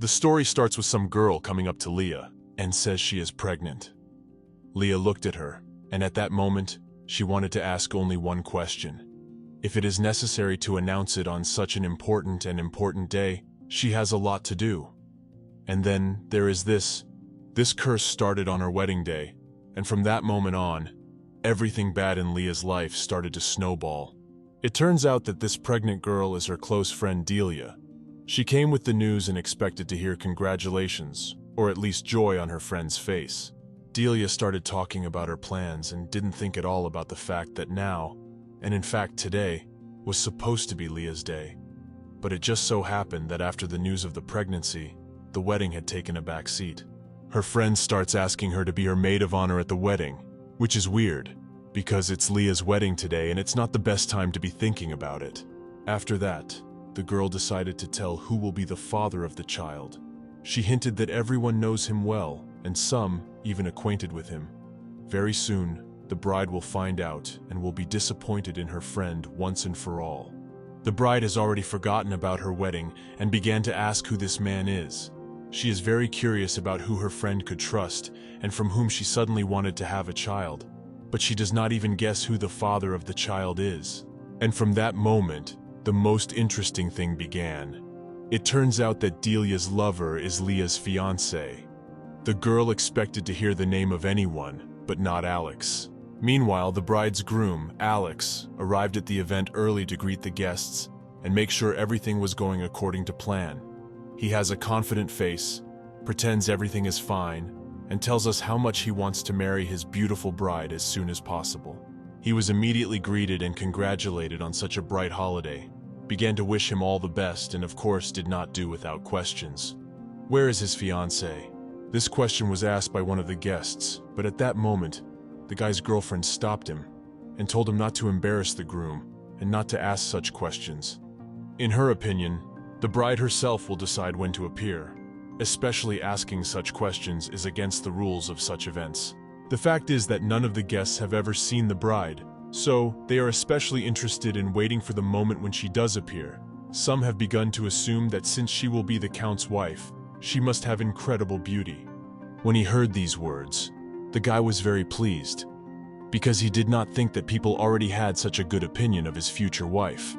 The story starts with some girl coming up to Leah and says she is pregnant. Leah looked at her, and at that moment, she wanted to ask only one question. If it is necessary to announce it on such an important day, she has a lot to do. And then there is this. This curse started on her wedding day, and from that moment on, everything bad in Leah's life started to snowball. It turns out that this pregnant girl is her close friend Delia. She came with the news and expected to hear congratulations, or at least joy on her friend's face. Delia started talking about her plans and didn't think at all about the fact that now, and in fact today, was supposed to be Leah's day. But it just so happened that after the news of the pregnancy, the wedding had taken a back seat. Her friend starts asking her to be her maid of honor at the wedding, which is weird, because it's Leah's wedding today and it's not the best time to be thinking about it. After that, the girl decided to tell who will be the father of the child. She hinted that everyone knows him well, and some even acquainted with him. Very soon, the bride will find out and will be disappointed in her friend once and for all. The bride has already forgotten about her wedding and began to ask who this man is. She is very curious about who her friend could trust and from whom she suddenly wanted to have a child, but she does not even guess who the father of the child is. And from that moment, the most interesting thing began. It turns out that Delia's lover is Leah's fiancé. The girl expected to hear the name of anyone, but not Alex. Meanwhile, the bride's groom, Alex, arrived at the event early to greet the guests and make sure everything was going according to plan. He has a confident face, pretends everything is fine, and tells us how much he wants to marry his beautiful bride as soon as possible. He was immediately greeted and congratulated on such a bright holiday, began to wish him all the best, and of course did not do without questions. Where is his fiancée? This question was asked by one of the guests, but at that moment, the guy's girlfriend stopped him and told him not to embarrass the groom and not to ask such questions. In her opinion, the bride herself will decide when to appear. Especially asking such questions is against the rules of such events. The fact is that none of the guests have ever seen the bride, so they are especially interested in waiting for the moment when she does appear. Some have begun to assume that since she will be the count's wife, she must have incredible beauty. When he heard these words, the guy was very pleased, because he did not think that people already had such a good opinion of his future wife.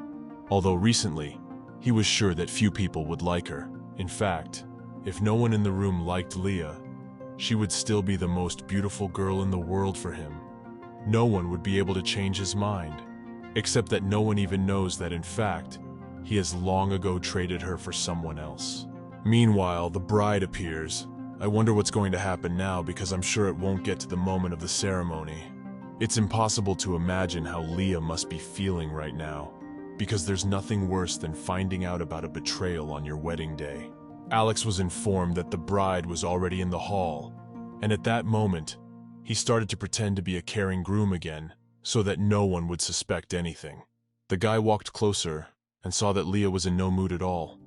Although recently, he was sure that few people would like her. In fact, if no one in the room liked Leah, she would still be the most beautiful girl in the world for him. No one would be able to change his mind, except that no one even knows that in fact, he has long ago traded her for someone else. Meanwhile, the bride appears. I wonder what's going to happen now because I'm sure it won't get to the moment of the ceremony. It's impossible to imagine how Leah must be feeling right now, because there's nothing worse than finding out about a betrayal on your wedding day. Alex was informed that the bride was already in the hall, and at that moment, he started to pretend to be a caring groom again, so that no one would suspect anything. The guy walked closer and saw that Leah was in no mood at all.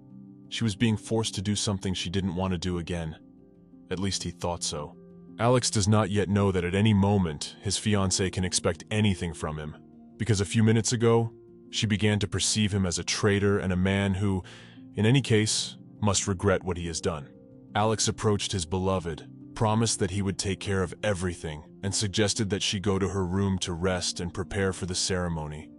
She was being forced to do something she didn't want to do again. At least he thought so. Alex does not yet know that at any moment his fiancée can expect anything from him, because a few minutes ago, she began to perceive him as a traitor and a man who, in any case, must regret what he has done. Alex approached his beloved, promised that he would take care of everything, and suggested that she go to her room to rest and prepare for the ceremony.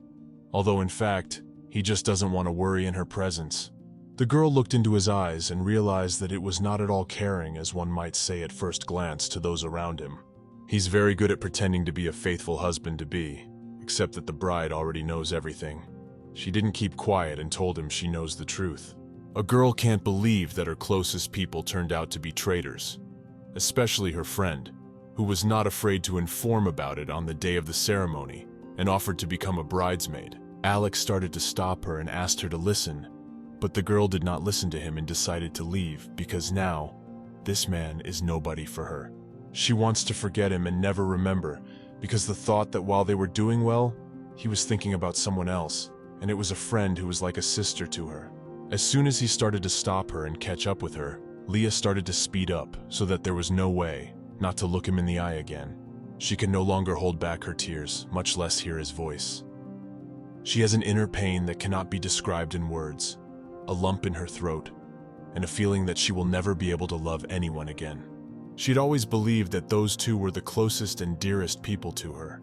Although in fact, he just doesn't want to worry in her presence. The girl looked into his eyes and realized that it was not at all caring, as one might say at first glance, to those around him. He's very good at pretending to be a faithful husband-to-be, except that the bride already knows everything. She didn't keep quiet and told him she knows the truth. A girl can't believe that her closest people turned out to be traitors, especially her friend, who was not afraid to inform about it on the day of the ceremony and offered to become a bridesmaid. Alex started to stop her and asked her to listen, but the girl did not listen to him and decided to leave because now, this man is nobody for her. She wants to forget him and never remember, because the thought that while they were doing well, he was thinking about someone else, and it was a friend who was like a sister to her. As soon as he started to stop her and catch up with her, Leah started to speed up so that there was no way not to look him in the eye again. She could no longer hold back her tears, much less hear his voice. She has an inner pain that cannot be described in words, a lump in her throat, and a feeling that she will never be able to love anyone again. She'd always believed that those two were the closest and dearest people to her,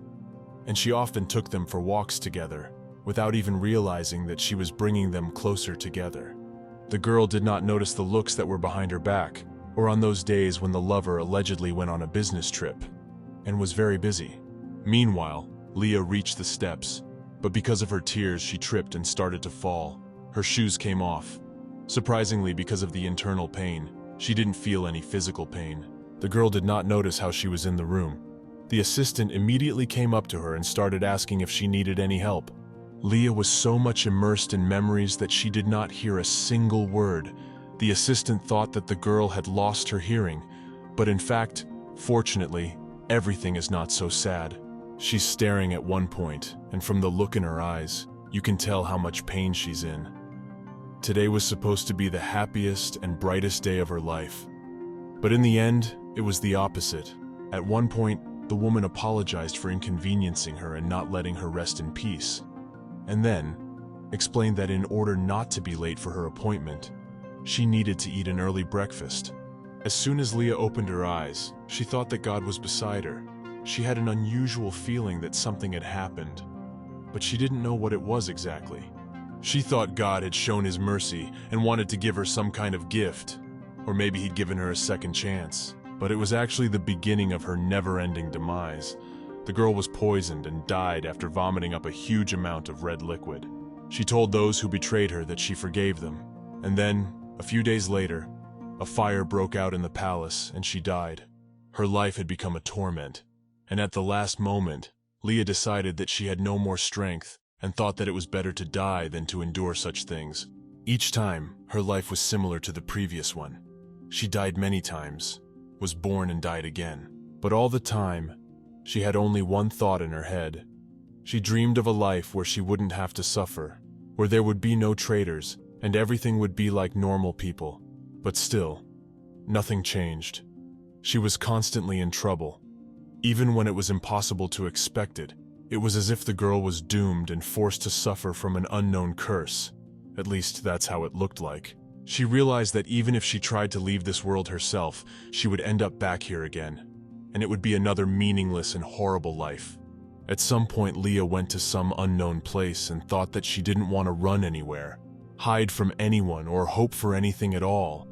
and she often took them for walks together, without even realizing that she was bringing them closer together. The girl did not notice the looks that were behind her back, or on those days when the lover allegedly went on a business trip, and was very busy. Meanwhile, Leah reached the steps, but because of her tears she tripped and started to fall. Her shoes came off. Surprisingly, because of the internal pain, she didn't feel any physical pain. The girl did not notice how she was in the room. The assistant immediately came up to her and started asking if she needed any help. Leah was so much immersed in memories that she did not hear a single word. The assistant thought that the girl had lost her hearing, but in fact, fortunately, everything is not so sad. She's staring at one point, and from the look in her eyes, you can tell how much pain she's in. Today was supposed to be the happiest and brightest day of her life. But in the end, it was the opposite. At one point, the woman apologized for inconveniencing her and not letting her rest in peace, and then explained that in order not to be late for her appointment, she needed to eat an early breakfast. As soon as Leah opened her eyes, she thought that God was beside her. She had an unusual feeling that something had happened, but she didn't know what it was exactly. She thought God had shown his mercy and wanted to give her some kind of gift, or maybe he'd given her a second chance. But it was actually the beginning of her never-ending demise. The girl was poisoned and died after vomiting up a huge amount of red liquid. She told those who betrayed her that she forgave them, and then, a few days later, a fire broke out in the palace and she died. Her life had become a torment, and at the last moment, Leah decided that she had no more strength and thought that it was better to die than to endure such things. Each time, her life was similar to the previous one. She died many times, was born and died again. But all the time, she had only one thought in her head. She dreamed of a life where she wouldn't have to suffer, where there would be no traitors, and everything would be like normal people. But still, nothing changed. She was constantly in trouble. Even when it was impossible to expect it, it was as if the girl was doomed and forced to suffer from an unknown curse. At least that's how it looked like. She realized that even if she tried to leave this world herself, she would end up back here again, and it would be another meaningless and horrible life. At some point, Leah went to some unknown place and thought that she didn't want to run anywhere, hide from anyone, or hope for anything at all.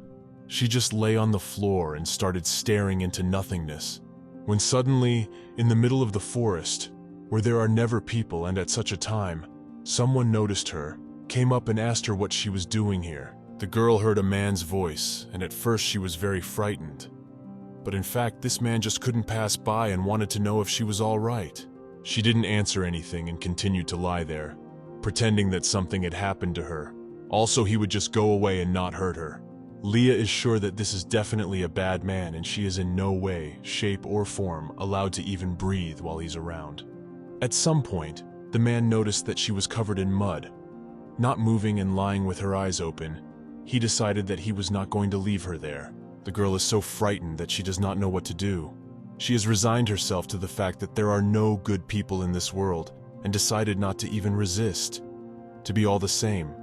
She just lay on the floor and started staring into nothingness, when suddenly, in the middle of the forest, where there are never people and at such a time, someone noticed her, came up and asked her what she was doing here. The girl heard a man's voice, and at first she was very frightened. But in fact, this man just couldn't pass by and wanted to know if she was all right. She didn't answer anything and continued to lie there, pretending that something had happened to her. Also, he would just go away and not hurt her. Leah is sure that this is definitely a bad man, and she is in no way, shape, or form allowed to even breathe while he's around. At some point, the man noticed that she was covered in mud. Not moving and lying with her eyes open, he decided that he was not going to leave her there. The girl is so frightened that she does not know what to do. She has resigned herself to the fact that there are no good people in this world, and decided not to even resist. To be all the same,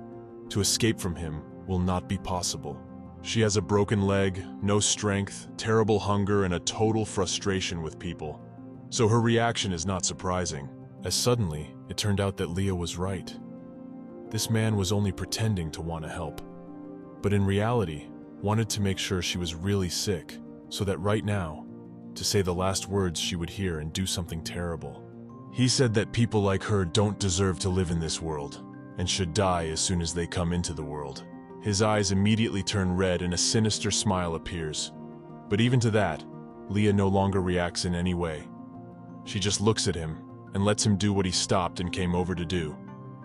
to escape from him will not be possible. She has a broken leg, no strength, terrible hunger, and a total frustration with people. So her reaction is not surprising, as suddenly it turned out that Leah was right. This man was only pretending to want to help, but in reality, wanted to make sure she was really sick, so that right now, to say the last words she would hear and do something terrible. He said that people like her don't deserve to live in this world, and should die as soon as they come into the world. His eyes immediately turn red and a sinister smile appears. But even to that, Leah no longer reacts in any way. She just looks at him and lets him do what he stopped and came over to do.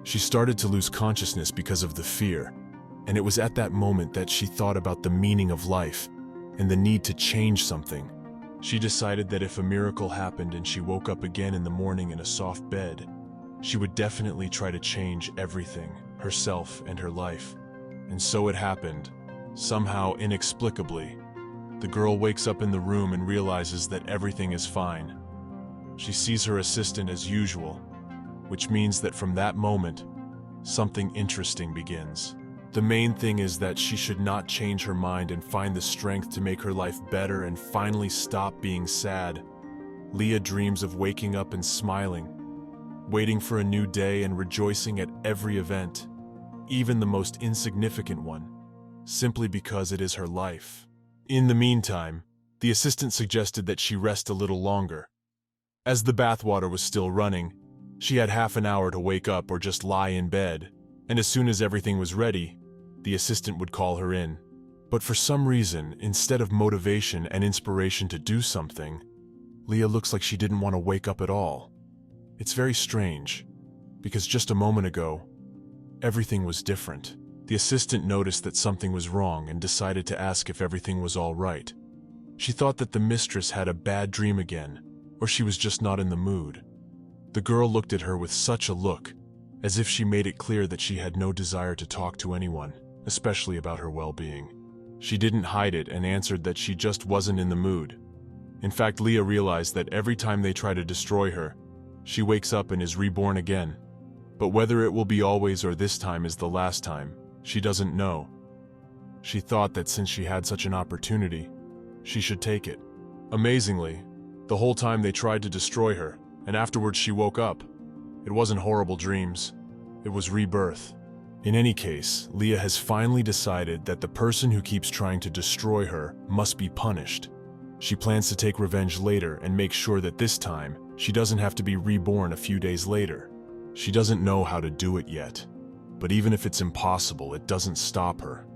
She started to lose consciousness because of the fear, and it was at that moment that she thought about the meaning of life and the need to change something. She decided that if a miracle happened and she woke up again in the morning in a soft bed, she would definitely try to change everything, herself and her life. And so it happened. Somehow, inexplicably, the girl wakes up in the room and realizes that everything is fine. She sees her assistant as usual, which means that from that moment, something interesting begins. The main thing is that she should not change her mind and find the strength to make her life better and finally stop being sad. Leah dreams of waking up and smiling, waiting for a new day and rejoicing at every event, even the most insignificant one, simply because it is her life. In the meantime, the assistant suggested that she rest a little longer. As the bathwater was still running, she had half an hour to wake up or just lie in bed, and as soon as everything was ready, the assistant would call her in. But for some reason, instead of motivation and inspiration to do something, Leah looks like she didn't want to wake up at all. It's very strange, because just a moment ago, everything was different. The assistant noticed that something was wrong and decided to ask if everything was all right. She thought that the mistress had a bad dream again, or she was just not in the mood. The girl looked at her with such a look, as if she made it clear that she had no desire to talk to anyone, especially about her well-being. She didn't hide it and answered that she just wasn't in the mood. In fact, Leah realized that every time they try to destroy her, she wakes up and is reborn again. But whether it will be always or this time is the last time, she doesn't know. She thought that since she had such an opportunity, she should take it. Amazingly, the whole time they tried to destroy her, and afterwards she woke up. It wasn't horrible dreams, it was rebirth. In any case, Leah has finally decided that the person who keeps trying to destroy her must be punished. She plans to take revenge later and make sure that this time, she doesn't have to be reborn a few days later. She doesn't know how to do it yet, but even if it's impossible, it doesn't stop her.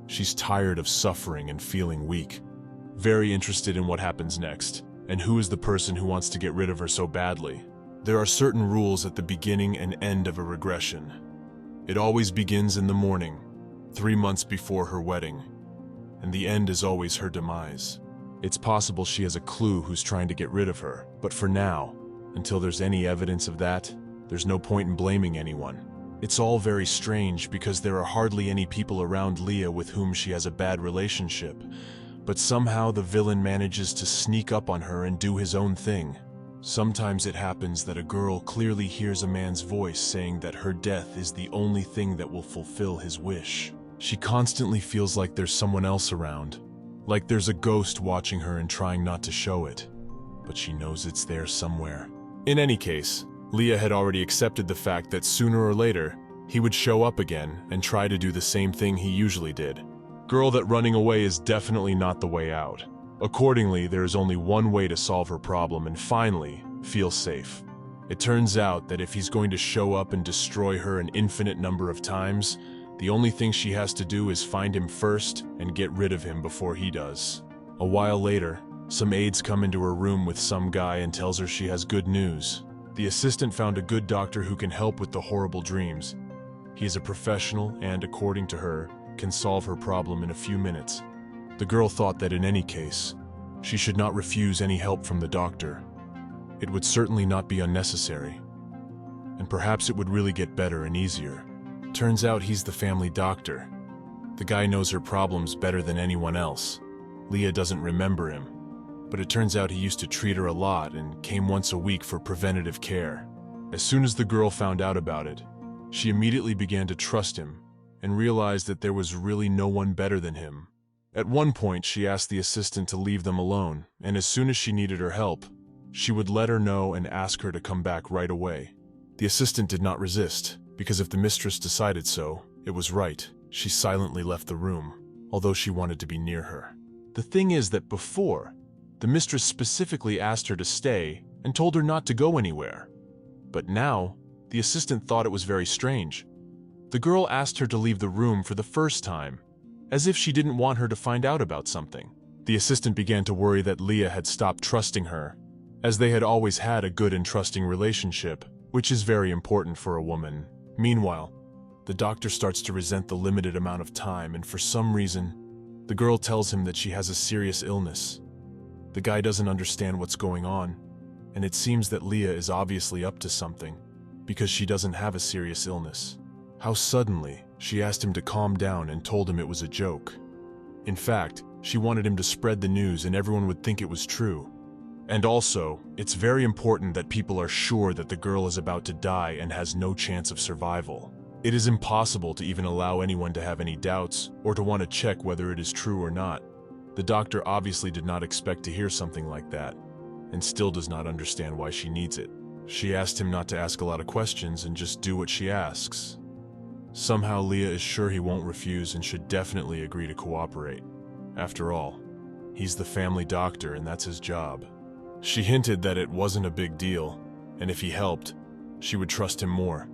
She's tired of suffering and feeling weak. Very interested in what happens next, and who is the person who wants to get rid of her so badly. There are certain rules at the beginning and end of a regression. It always begins in the morning, 3 months before her wedding, and the end is always her demise. It's possible she has a clue who's trying to get rid of her, but for now, until there's any evidence of that, there's no point in blaming anyone. It's all very strange because there are hardly any people around Leah with whom she has a bad relationship, but somehow the villain manages to sneak up on her and do his own thing. Sometimes it happens that a girl clearly hears a man's voice saying that her death is the only thing that will fulfill his wish. She constantly feels like there's someone else around, like there's a ghost watching her and trying not to show it, but she knows it's there somewhere. In any case, Leah had already accepted the fact that sooner or later, he would show up again and try to do the same thing he usually did. Girl, that running away is definitely not the way out. Accordingly, there is only one way to solve her problem and finally feel safe. It turns out that if he's going to show up and destroy her an infinite number of times, the only thing she has to do is find him first and get rid of him before he does. A while later, some aides come into her room with some guy and tells her she has good news. The assistant found a good doctor who can help with the horrible dreams. He is a professional and, according to her, can solve her problem in a few minutes. The girl thought that in any case, she should not refuse any help from the doctor. It would certainly not be unnecessary, and perhaps it would really get better and easier. Turns out he's the family doctor. The guy knows her problems better than anyone else. Leah doesn't remember him, but it turns out he used to treat her a lot and came once a week for preventative care. As soon as the girl found out about it, she immediately began to trust him and realized that there was really no one better than him. At one point, she asked the assistant to leave them alone, and as soon as she needed her help, she would let her know and ask her to come back right away. The assistant did not resist, because if the mistress decided so, it was right. She silently left the room, although she wanted to be near her. The thing is that before, the mistress specifically asked her to stay and told her not to go anywhere. But now, the assistant thought it was very strange. The girl asked her to leave the room for the first time, as if she didn't want her to find out about something. The assistant began to worry that Leah had stopped trusting her, as they had always had a good and trusting relationship, which is very important for a woman. Meanwhile, the doctor starts to resent the limited amount of time, and for some reason, the girl tells him that she has a serious illness. The guy doesn't understand what's going on, and it seems that Leah is obviously up to something, because she doesn't have a serious illness. How suddenly, she asked him to calm down and told him it was a joke. In fact, she wanted him to spread the news and everyone would think it was true. And also, it's very important that people are sure that the girl is about to die and has no chance of survival. It is impossible to even allow anyone to have any doubts or to want to check whether it is true or not. The doctor obviously did not expect to hear something like that, and still does not understand why she needs it. She asked him not to ask a lot of questions and just do what she asks. Somehow Leah is sure he won't refuse and should definitely agree to cooperate. After all, he's the family doctor and that's his job. She hinted that it wasn't a big deal, and if he helped, she would trust him more.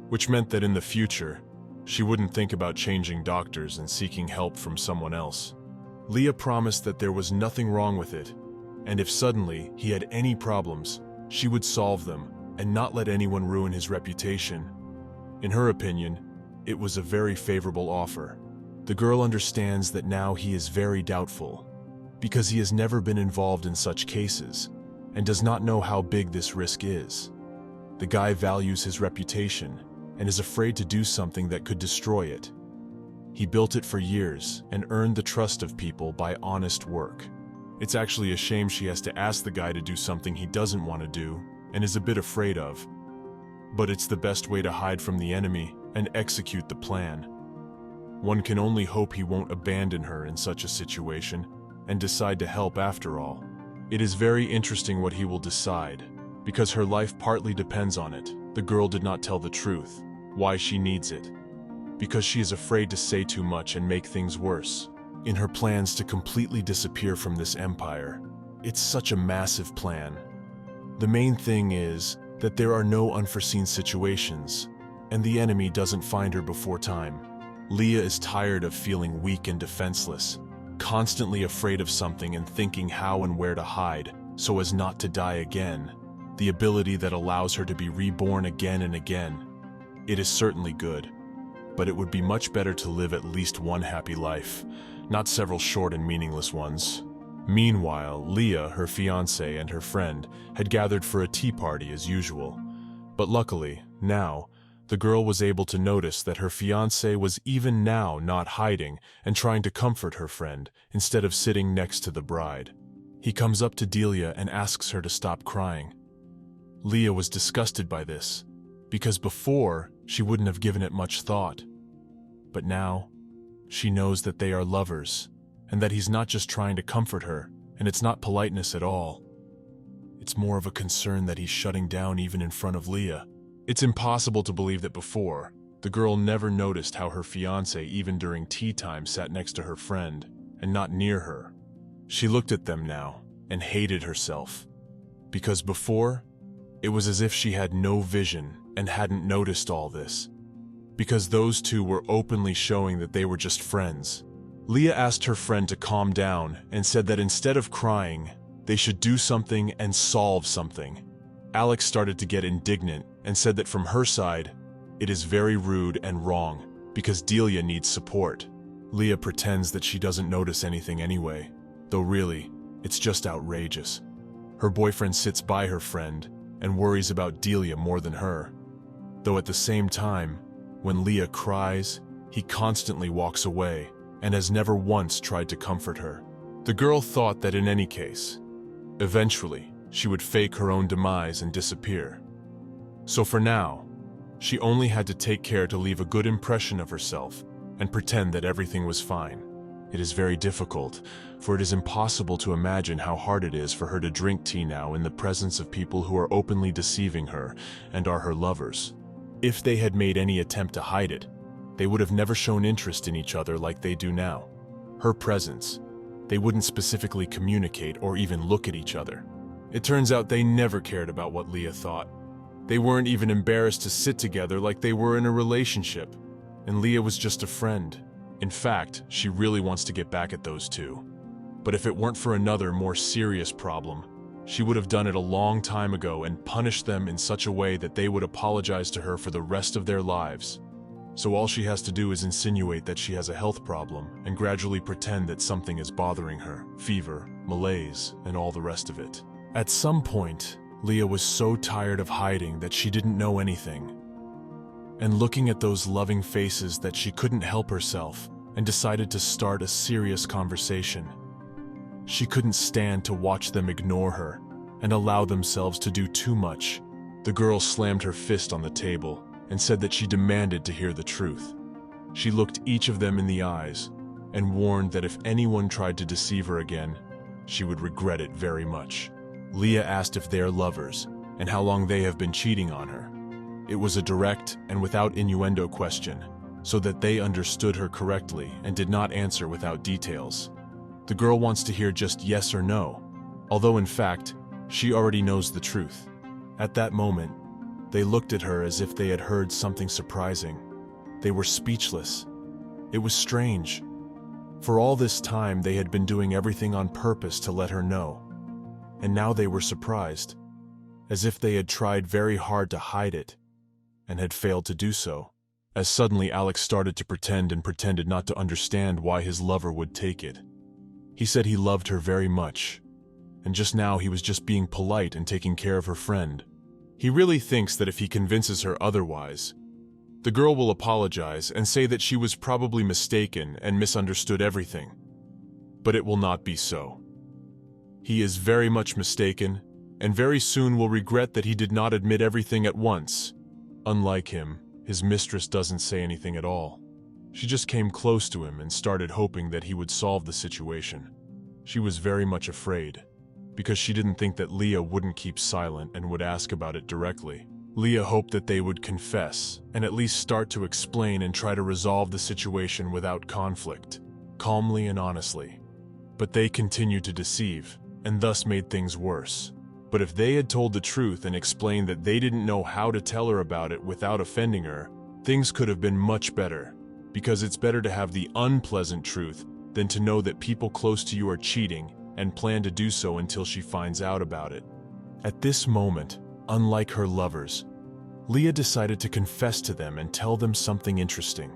Which meant that in the future, she wouldn't think about changing doctors and seeking help from someone else. Leah promised that there was nothing wrong with it, and if suddenly he had any problems, she would solve them and not let anyone ruin his reputation. In her opinion, it was a very favorable offer. The girl understands that now he is very doubtful, because he has never been involved in such cases, and does not know how big this risk is. The guy values his reputation, and is afraid to do something that could destroy it. He built it for years, and earned the trust of people by honest work. It's actually a shame she has to ask the guy to do something he doesn't want to do, and is a bit afraid of. But it's the best way to hide from the enemy and execute the plan. One can only hope he won't abandon her in such a situation, and decide to help after all. It is very interesting what he will decide, because her life partly depends on it. The girl did not tell the truth, why she needs it. Because she is afraid to say too much and make things worse. In her plans to completely disappear from this empire, it's such a massive plan. The main thing is that there are no unforeseen situations, and the enemy doesn't find her before time. Leah is tired of feeling weak and defenseless, constantly afraid of something and thinking how and where to hide so as not to die again. The ability that allows her to be reborn again and again. It is certainly good, but it would be much better to live at least one happy life, not several short and meaningless ones. Meanwhile, Leah, her fiancé, and her friend had gathered for a tea party as usual. But luckily, now, the girl was able to notice that her fiancé was even now not hiding and trying to comfort her friend instead of sitting next to the bride. He comes up to Delia and asks her to stop crying. Leah was disgusted by this, because before she wouldn't have given it much thought. But now, she knows that they are lovers, and that he's not just trying to comfort her, and it's not politeness at all. It's more of a concern that he's shutting down even in front of Leah. It's impossible to believe that before, the girl never noticed how her fiancé even during tea time sat next to her friend, and not near her. She looked at them now, and hated herself. Because before, it was as if she had no vision and hadn't noticed all this. Because those two were openly showing that they were just friends. Leah asked her friend to calm down and said that instead of crying, they should do something and solve something. Alex started to get indignant and said that from her side, it is very rude and wrong because Delia needs support. Leah pretends that she doesn't notice anything anyway, though really, it's just outrageous. Her boyfriend sits by her friend and worries about Delia more than her. Though at the same time, when Leah cries, he constantly walks away and has never once tried to comfort her. The girl thought that in any case, eventually, she would fake her own demise and disappear. So for now, she only had to take care to leave a good impression of herself and pretend that everything was fine. It is very difficult, for it is impossible to imagine how hard it is for her to drink tea now in the presence of people who are openly deceiving her and are her lovers. If they had made any attempt to hide it, they would have never shown interest in each other like they do now. Her presence, they wouldn't specifically communicate or even look at each other. It turns out they never cared about what Leah thought. They weren't even embarrassed to sit together like they were in a relationship, and Leah was just a friend. In fact, she really wants to get back at those two. But if it weren't for another, more serious problem, she would have done it a long time ago and punished them in such a way that they would apologize to her for the rest of their lives. So all she has to do is insinuate that she has a health problem and gradually pretend that something is bothering her, fever, malaise, and all the rest of it. At some point, Leah was so tired of hiding that she didn't know anything, and looking at those loving faces that she couldn't help herself and decided to start a serious conversation. She couldn't stand to watch them ignore her and allow themselves to do too much. The girl slammed her fist on the table and said that she demanded to hear the truth. She looked each of them in the eyes and warned that if anyone tried to deceive her again, she would regret it very much. Leah asked if they are lovers and how long they have been cheating on her. It was a direct and without innuendo question, so that they understood her correctly and did not answer without details. The girl wants to hear just yes or no, although in fact, she already knows the truth. At that moment, they looked at her as if they had heard something surprising. They were speechless. It was strange. For all this time, they had been doing everything on purpose to let her know. And now they were surprised, as if they had tried very hard to hide it and had failed to do so. As suddenly Alex started to pretend and pretended not to understand why his lover would take it. He said he loved her very much, and just now he was just being polite and taking care of her friend. He really thinks that if he convinces her otherwise, the girl will apologize and say that she was probably mistaken and misunderstood everything. But it will not be so. He is very much mistaken, and very soon will regret that he did not admit everything at once. Unlike him, his mistress doesn't say anything at all. She just came close to him and started hoping that he would solve the situation. She was very much afraid, because she didn't think that Leah wouldn't keep silent and would ask about it directly. Leah hoped that they would confess and at least start to explain and try to resolve the situation without conflict, calmly and honestly. But they continued to deceive, and thus made things worse. But if they had told the truth and explained that they didn't know how to tell her about it without offending her, things could have been much better, because it's better to have the unpleasant truth than to know that people close to you are cheating and plan to do so until she finds out about it. At this moment, unlike her lovers, Leah decided to confess to them and tell them something interesting.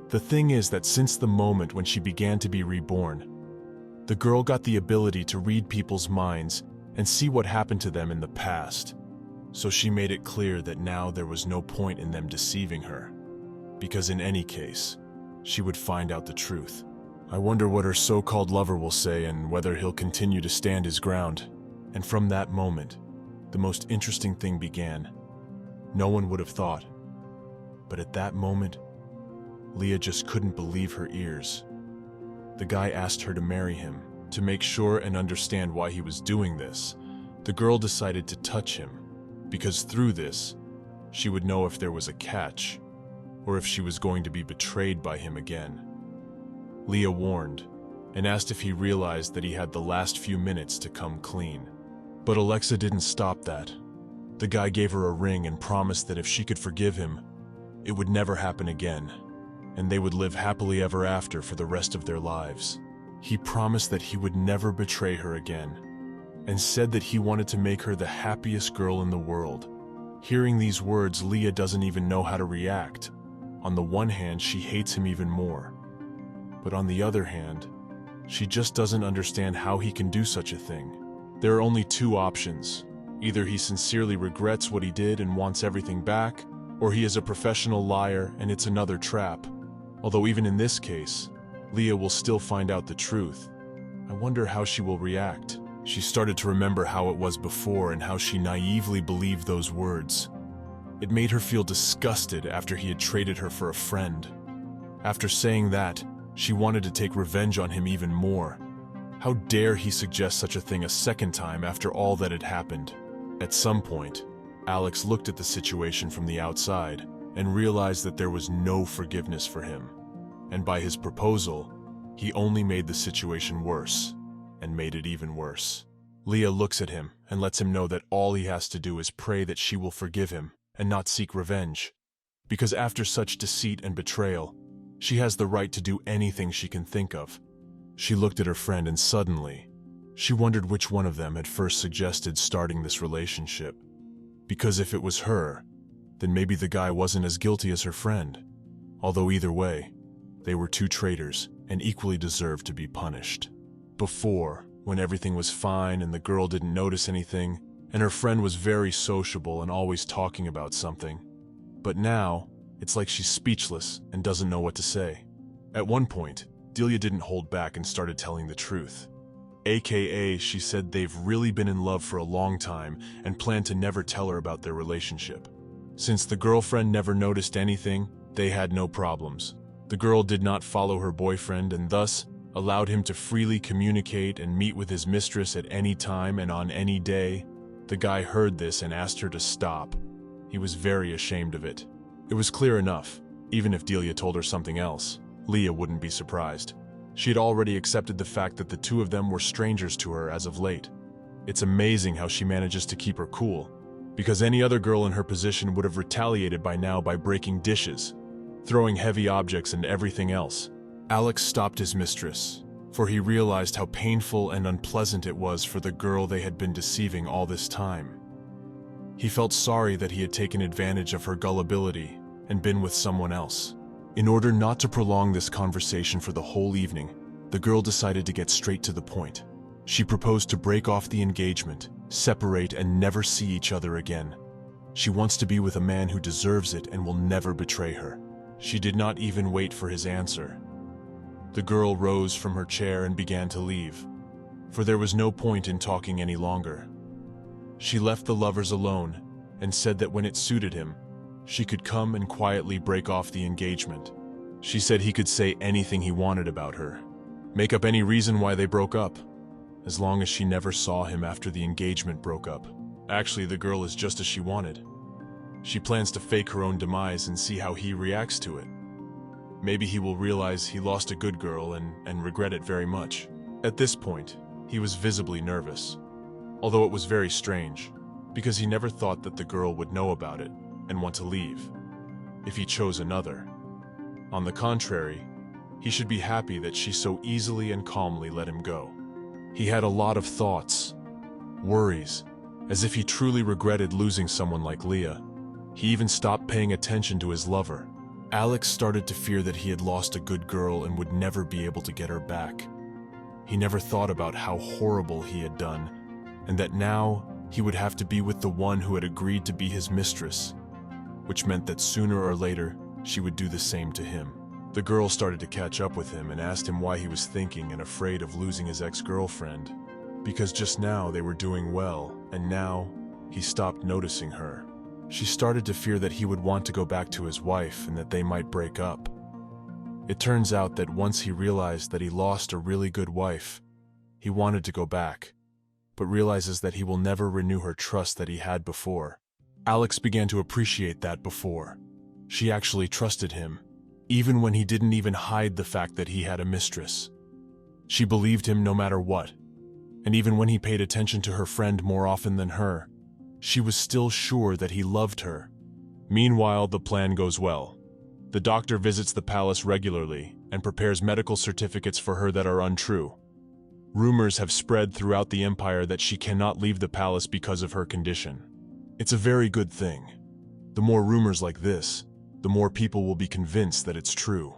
The thing is that since the moment when she began to be reborn, the girl got the ability to read people's minds and see what happened to them in the past. So she made it clear that now there was no point in them deceiving her, because in any case, she would find out the truth. I wonder what her so-called lover will say and whether he'll continue to stand his ground. And from that moment, the most interesting thing began. No one would have thought. But at that moment, Leah just couldn't believe her ears. The guy asked her to marry him. To make sure and understand why he was doing this, the girl decided to touch him, because through this, she would know if there was a catch, or if she was going to be betrayed by him again. Leah warned, and asked if he realized that he had the last few minutes to come clean. But Alexa didn't stop that. The guy gave her a ring and promised that if she could forgive him, it would never happen again, and they would live happily ever after for the rest of their lives. He promised that he would never betray her again, and said that he wanted to make her the happiest girl in the world. Hearing these words, Leah doesn't even know how to react. On the one hand, she hates him even more. But on the other hand, she just doesn't understand how he can do such a thing. There are only two options. Either he sincerely regrets what he did and wants everything back, or he is a professional liar and it's another trap. Although even in this case, Leah will still find out the truth. I wonder how she will react. She started to remember how it was before and how she naively believed those words. It made her feel disgusted after he had traded her for a friend. After saying that, she wanted to take revenge on him even more. How dare he suggest such a thing a second time after all that had happened? At some point, Alex looked at the situation from the outside and realized that there was no forgiveness for him. And by his proposal, he only made the situation worse, and made it even worse. Leah looks at him and lets him know that all he has to do is pray that she will forgive him and not seek revenge. Because after such deceit and betrayal, she has the right to do anything she can think of. She looked at her friend and suddenly, she wondered which one of them had first suggested starting this relationship. Because if it was her, then maybe the guy wasn't as guilty as her friend. Although either way, they were two traitors and equally deserved to be punished. Before, when everything was fine and the girl didn't notice anything, and her friend was very sociable and always talking about something. But now, it's like she's speechless and doesn't know what to say. At one point, Delia didn't hold back and started telling the truth. AKA, she said they've really been in love for a long time and planned to never tell her about their relationship. Since the girlfriend never noticed anything, they had no problems. The girl did not follow her boyfriend and thus allowed him to freely communicate and meet with his mistress at any time and on any day. The guy heard this and asked her to stop. He was very ashamed of it. It was clear enough, even if Delia told her something else, Leah wouldn't be surprised. She had already accepted the fact that the two of them were strangers to her as of late. It's amazing how she manages to keep her cool, because any other girl in her position would have retaliated by now by breaking dishes, throwing heavy objects and everything else. Alex stopped his mistress, for he realized how painful and unpleasant it was for the girl they had been deceiving all this time. He felt sorry that he had taken advantage of her gullibility and been with someone else. In order not to prolong this conversation for the whole evening, the girl decided to get straight to the point. She proposed to break off the engagement, separate, and never see each other again. She wants to be with a man who deserves it and will never betray her. She did not even wait for his answer. The girl rose from her chair and began to leave, for there was no point in talking any longer. She left the lovers alone and said that when it suited him, she could come and quietly break off the engagement. She said he could say anything he wanted about her, make up any reason why they broke up, as long as she never saw him after the engagement broke up. Actually, the girl is just as she wanted. She plans to fake her own demise and see how he reacts to it. Maybe he will realize he lost a good girl and regret it very much. At this point, he was visibly nervous, although it was very strange, because he never thought that the girl would know about it and want to leave, if he chose another. On the contrary, he should be happy that she so easily and calmly let him go. He had a lot of thoughts, worries, as if he truly regretted losing someone like Leah. He even stopped paying attention to his lover. Alex started to fear that he had lost a good girl and would never be able to get her back. He never thought about how horrible he had done, and that now he would have to be with the one who had agreed to be his mistress, which meant that sooner or later she would do the same to him. The girl started to catch up with him and asked him why he was thinking and afraid of losing his ex-girlfriend, because just now they were doing well, and now he stopped noticing her. She started to fear that he would want to go back to his wife and that they might break up. It turns out that once he realized that he lost a really good wife, he wanted to go back, but realizes that he will never renew her trust that he had before. Alex began to appreciate that before. She actually trusted him, even when he didn't even hide the fact that he had a mistress. She believed him no matter what, and even when he paid attention to her friend more often than her, she was still sure that he loved her. Meanwhile, the plan goes well. The doctor visits the palace regularly and prepares medical certificates for her that are untrue. Rumors have spread throughout the empire that she cannot leave the palace because of her condition. It's a very good thing. The more rumors like this, the more people will be convinced that it's true.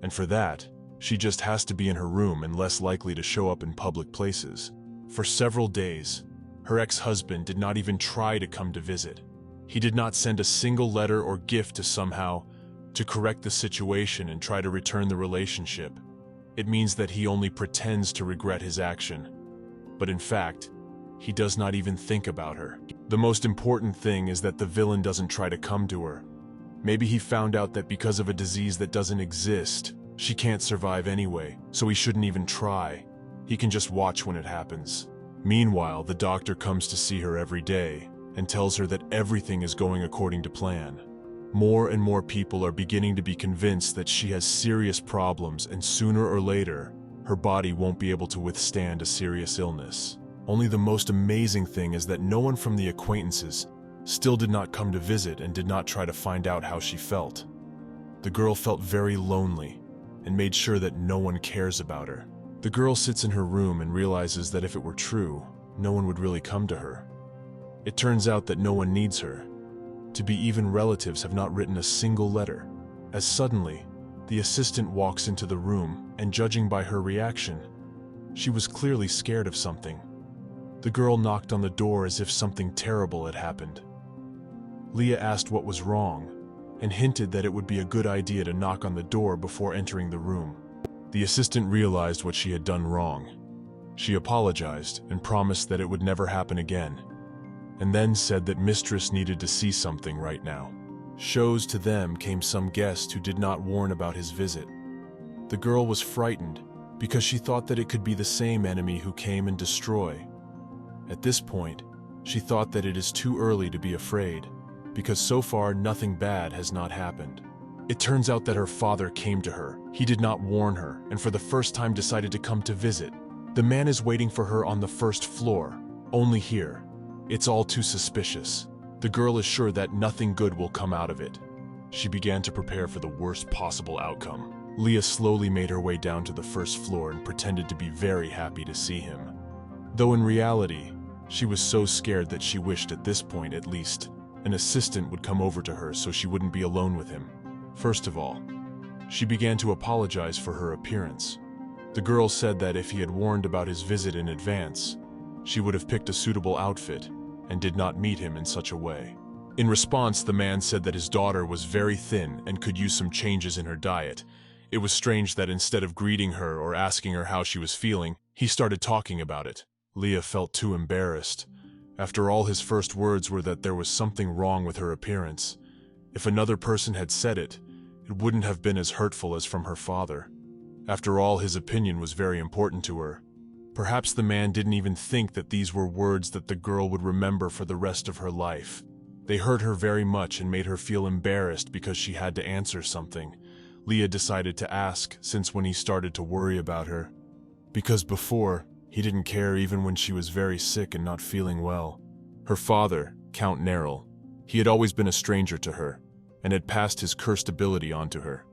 And for that, she just has to be in her room and less likely to show up in public places. For several days, her ex-husband did not even try to come to visit. He did not send a single letter or gift to correct the situation and try to return the relationship. It means that he only pretends to regret his action. But in fact, he does not even think about her. The most important thing is that the villain doesn't try to come to her. Maybe he found out that because of a disease that doesn't exist, she can't survive anyway, so he shouldn't even try. He can just watch when it happens. Meanwhile, the doctor comes to see her every day and tells her that everything is going according to plan. More and more people are beginning to be convinced that she has serious problems, and sooner or later, her body won't be able to withstand a serious illness. Only the most amazing thing is that no one from the acquaintances still did not come to visit and did not try to find out how she felt. The girl felt very lonely and made sure that no one cares about her. The girl sits in her room and realizes that if it were true, no one would really come to her. It turns out that no one needs her. To be even relatives have not written a single letter. As suddenly, the assistant walks into the room, and judging by her reaction, she was clearly scared of something. The girl knocked on the door as if something terrible had happened. Leah asked what was wrong, and hinted that it would be a good idea to knock on the door before entering the room. The assistant realized what she had done wrong. She apologized and promised that it would never happen again, and then said that mistress needed to see something right now. shows to them came some guest who did not warn about his visit. The girl was frightened because she thought that it could be the same enemy who came and destroy. At this point, she thought that it is too early to be afraid, because so far nothing bad has not happened. It turns out that her father came to her. He did not warn her, and for the first time decided to come to visit. The man is waiting for her on the first floor, only here. It's all too suspicious. The girl is sure that nothing good will come out of it. She began to prepare for the worst possible outcome. Leah slowly made her way down to the first floor and pretended to be very happy to see him. Though in reality, she was so scared that she wished at this point at least an assistant would come over to her so she wouldn't be alone with him. First of all, she began to apologize for her appearance. The girl said that if he had warned about his visit in advance, she would have picked a suitable outfit and did not meet him in such a way. In response, the man said that his daughter was very thin and could use some changes in her diet. It was strange that instead of greeting her or asking her how she was feeling, he started talking about it. Leah felt too embarrassed. After all, his first words were that there was something wrong with her appearance. If another person had said it, it wouldn't have been as hurtful as from her father. After all, his opinion was very important to her. Perhaps the man didn't even think that these were words that the girl would remember for the rest of her life. They hurt her very much and made her feel embarrassed because she had to answer something. Leah decided to ask, since when he started to worry about her. Because before, he didn't care even when she was very sick and not feeling well. Her father, Count Neril, he had always been a stranger to her, and had passed his cursed ability onto her.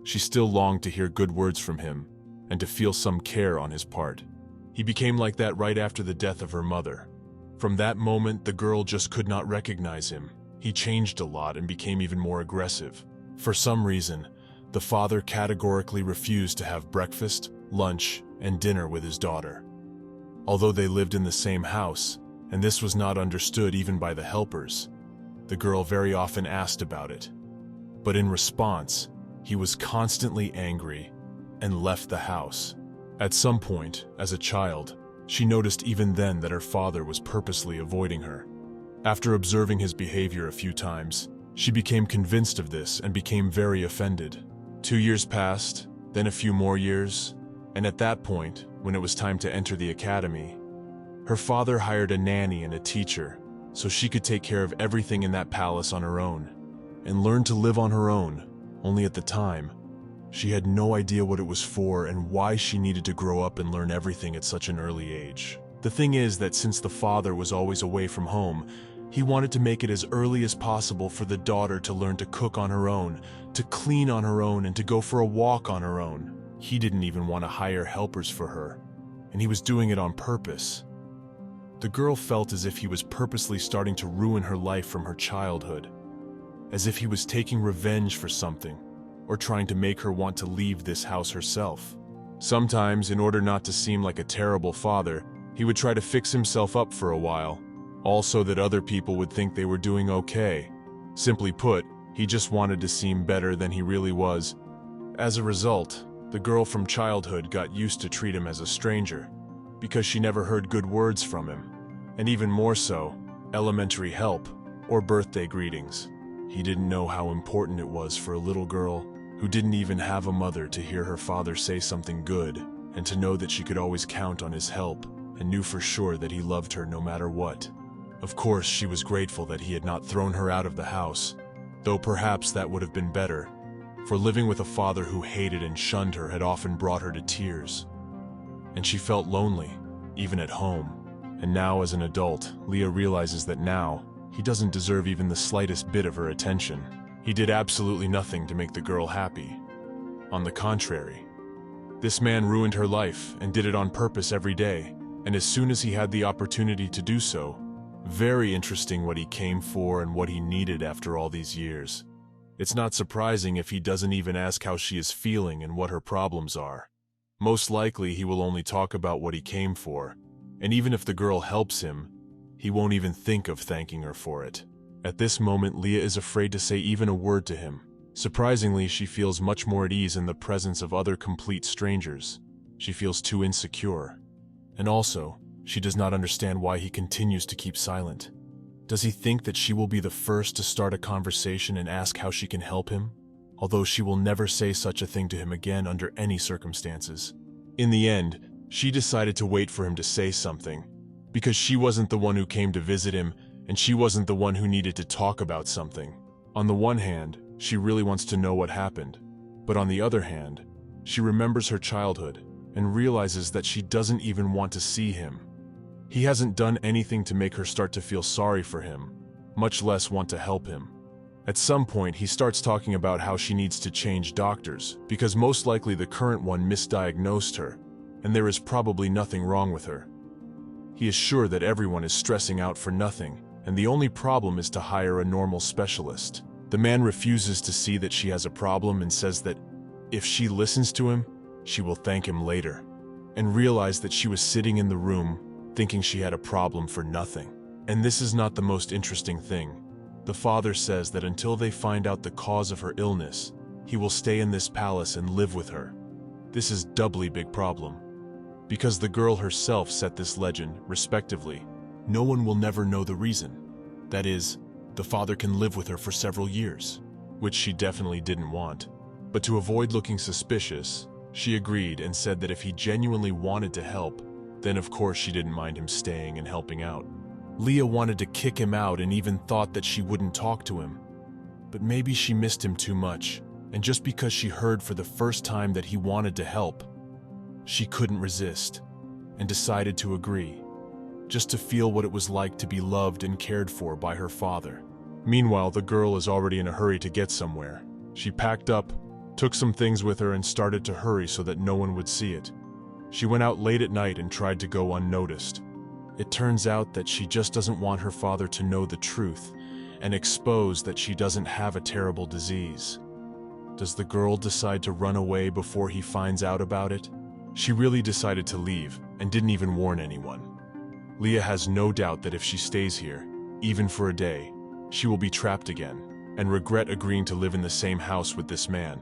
She still longed to hear good words from him, and to feel some care on his part. He became like that right after the death of her mother. From that moment, the girl just could not recognize him. He changed a lot and became even more aggressive. For some reason, the father categorically refused to have breakfast, lunch, and dinner with his daughter. Although they lived in the same house, and this was not understood even by the helpers, the girl very often asked about it. But in response, he was constantly angry and left the house. At some point, as a child, she noticed even then that her father was purposely avoiding her. After observing his behavior a few times, she became convinced of this and became very offended. 2 years passed, then a few more years, and at that point, when it was time to enter the academy, her father hired a nanny and a teacher so she could take care of everything in that palace on her own, and learn to live on her own. Only at the time, she had no idea what it was for and why she needed to grow up and learn everything at such an early age. The thing is that since the father was always away from home, he wanted to make it as early as possible for the daughter to learn to cook on her own, to clean on her own, and to go for a walk on her own. He didn't even want to hire helpers for her, and he was doing it on purpose. The girl felt as if he was purposely starting to ruin her life from her childhood, as if he was taking revenge for something, or trying to make her want to leave this house herself. Sometimes, in order not to seem like a terrible father, he would try to fix himself up for a while, also that other people would think they were doing okay. Simply put, he just wanted to seem better than he really was. As a result, the girl from childhood got used to treat him as a stranger, because she never heard good words from him, and even more so, elementary help or birthday greetings. He didn't know how important it was for a little girl who didn't even have a mother to hear her father say something good, and to know that she could always count on his help, and knew for sure that he loved her no matter what. Of course, she was grateful that he had not thrown her out of the house, though perhaps that would have been better, for living with a father who hated and shunned her had often brought her to tears. And she felt lonely, even at home. And now, as an adult, Leah realizes that now, he doesn't deserve even the slightest bit of her attention. He did absolutely nothing to make the girl happy. On the contrary, this man ruined her life and did it on purpose every day, and as soon as he had the opportunity to do so, very interesting what he came for and what he needed after all these years. It's not surprising if he doesn't even ask how she is feeling and what her problems are. Most likely he will only talk about what he came for, and even if the girl helps him, he won't even think of thanking her for it. At this moment, Leah is afraid to say even a word to him. Surprisingly, she feels much more at ease in the presence of other complete strangers. She feels too insecure. And also, she does not understand why he continues to keep silent. Does he think that she will be the first to start a conversation and ask how she can help him? Although she will never say such a thing to him again under any circumstances. In the end, she decided to wait for him to say something, because she wasn't the one who came to visit him, and she wasn't the one who needed to talk about something. On the one hand, she really wants to know what happened, but on the other hand, she remembers her childhood and realizes that she doesn't even want to see him. He hasn't done anything to make her start to feel sorry for him, much less want to help him. At some point, he starts talking about how she needs to change doctors, because most likely the current one misdiagnosed her, and there is probably nothing wrong with her. He is sure that everyone is stressing out for nothing, and the only problem is to hire a normal specialist. The man refuses to see that she has a problem and says that if she listens to him, she will thank him later, and realized that she was sitting in the room thinking she had a problem for nothing. And this is not the most interesting thing. The father says that until they find out the cause of her illness, he will stay in this palace and live with her. This is doubly big problem, because the girl herself set this legend, respectively. No one will never know the reason. That is, the father can live with her for several years, which she definitely didn't want. But to avoid looking suspicious, she agreed and said that if he genuinely wanted to help, then of course she didn't mind him staying and helping out. Leah wanted to kick him out and even thought that she wouldn't talk to him. But maybe she missed him too much, and just because she heard for the first time that he wanted to help, she couldn't resist, and decided to agree, just to feel what it was like to be loved and cared for by her father. Meanwhile, the girl is already in a hurry to get somewhere. She packed up, took some things with her and started to hurry so that no one would see it. She went out late at night and tried to go unnoticed. It turns out that she just doesn't want her father to know the truth and expose that she doesn't have a terrible disease. Does the girl decide to run away before he finds out about it? She really decided to leave and didn't even warn anyone. Leah has no doubt that if she stays here, even for a day, she will be trapped again and regret agreeing to live in the same house with this man.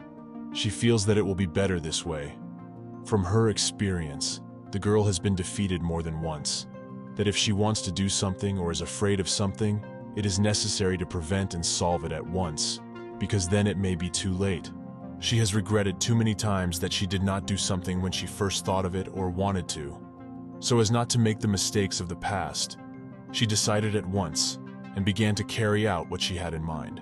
She feels that it will be better this way. From her experience, the girl has been defeated more than once. That if she wants to do something or is afraid of something, it is necessary to prevent and solve it at once, because then it may be too late. She has regretted too many times that she did not do something when she first thought of it or wanted to. So as not to make the mistakes of the past, she decided at once and began to carry out what she had in mind.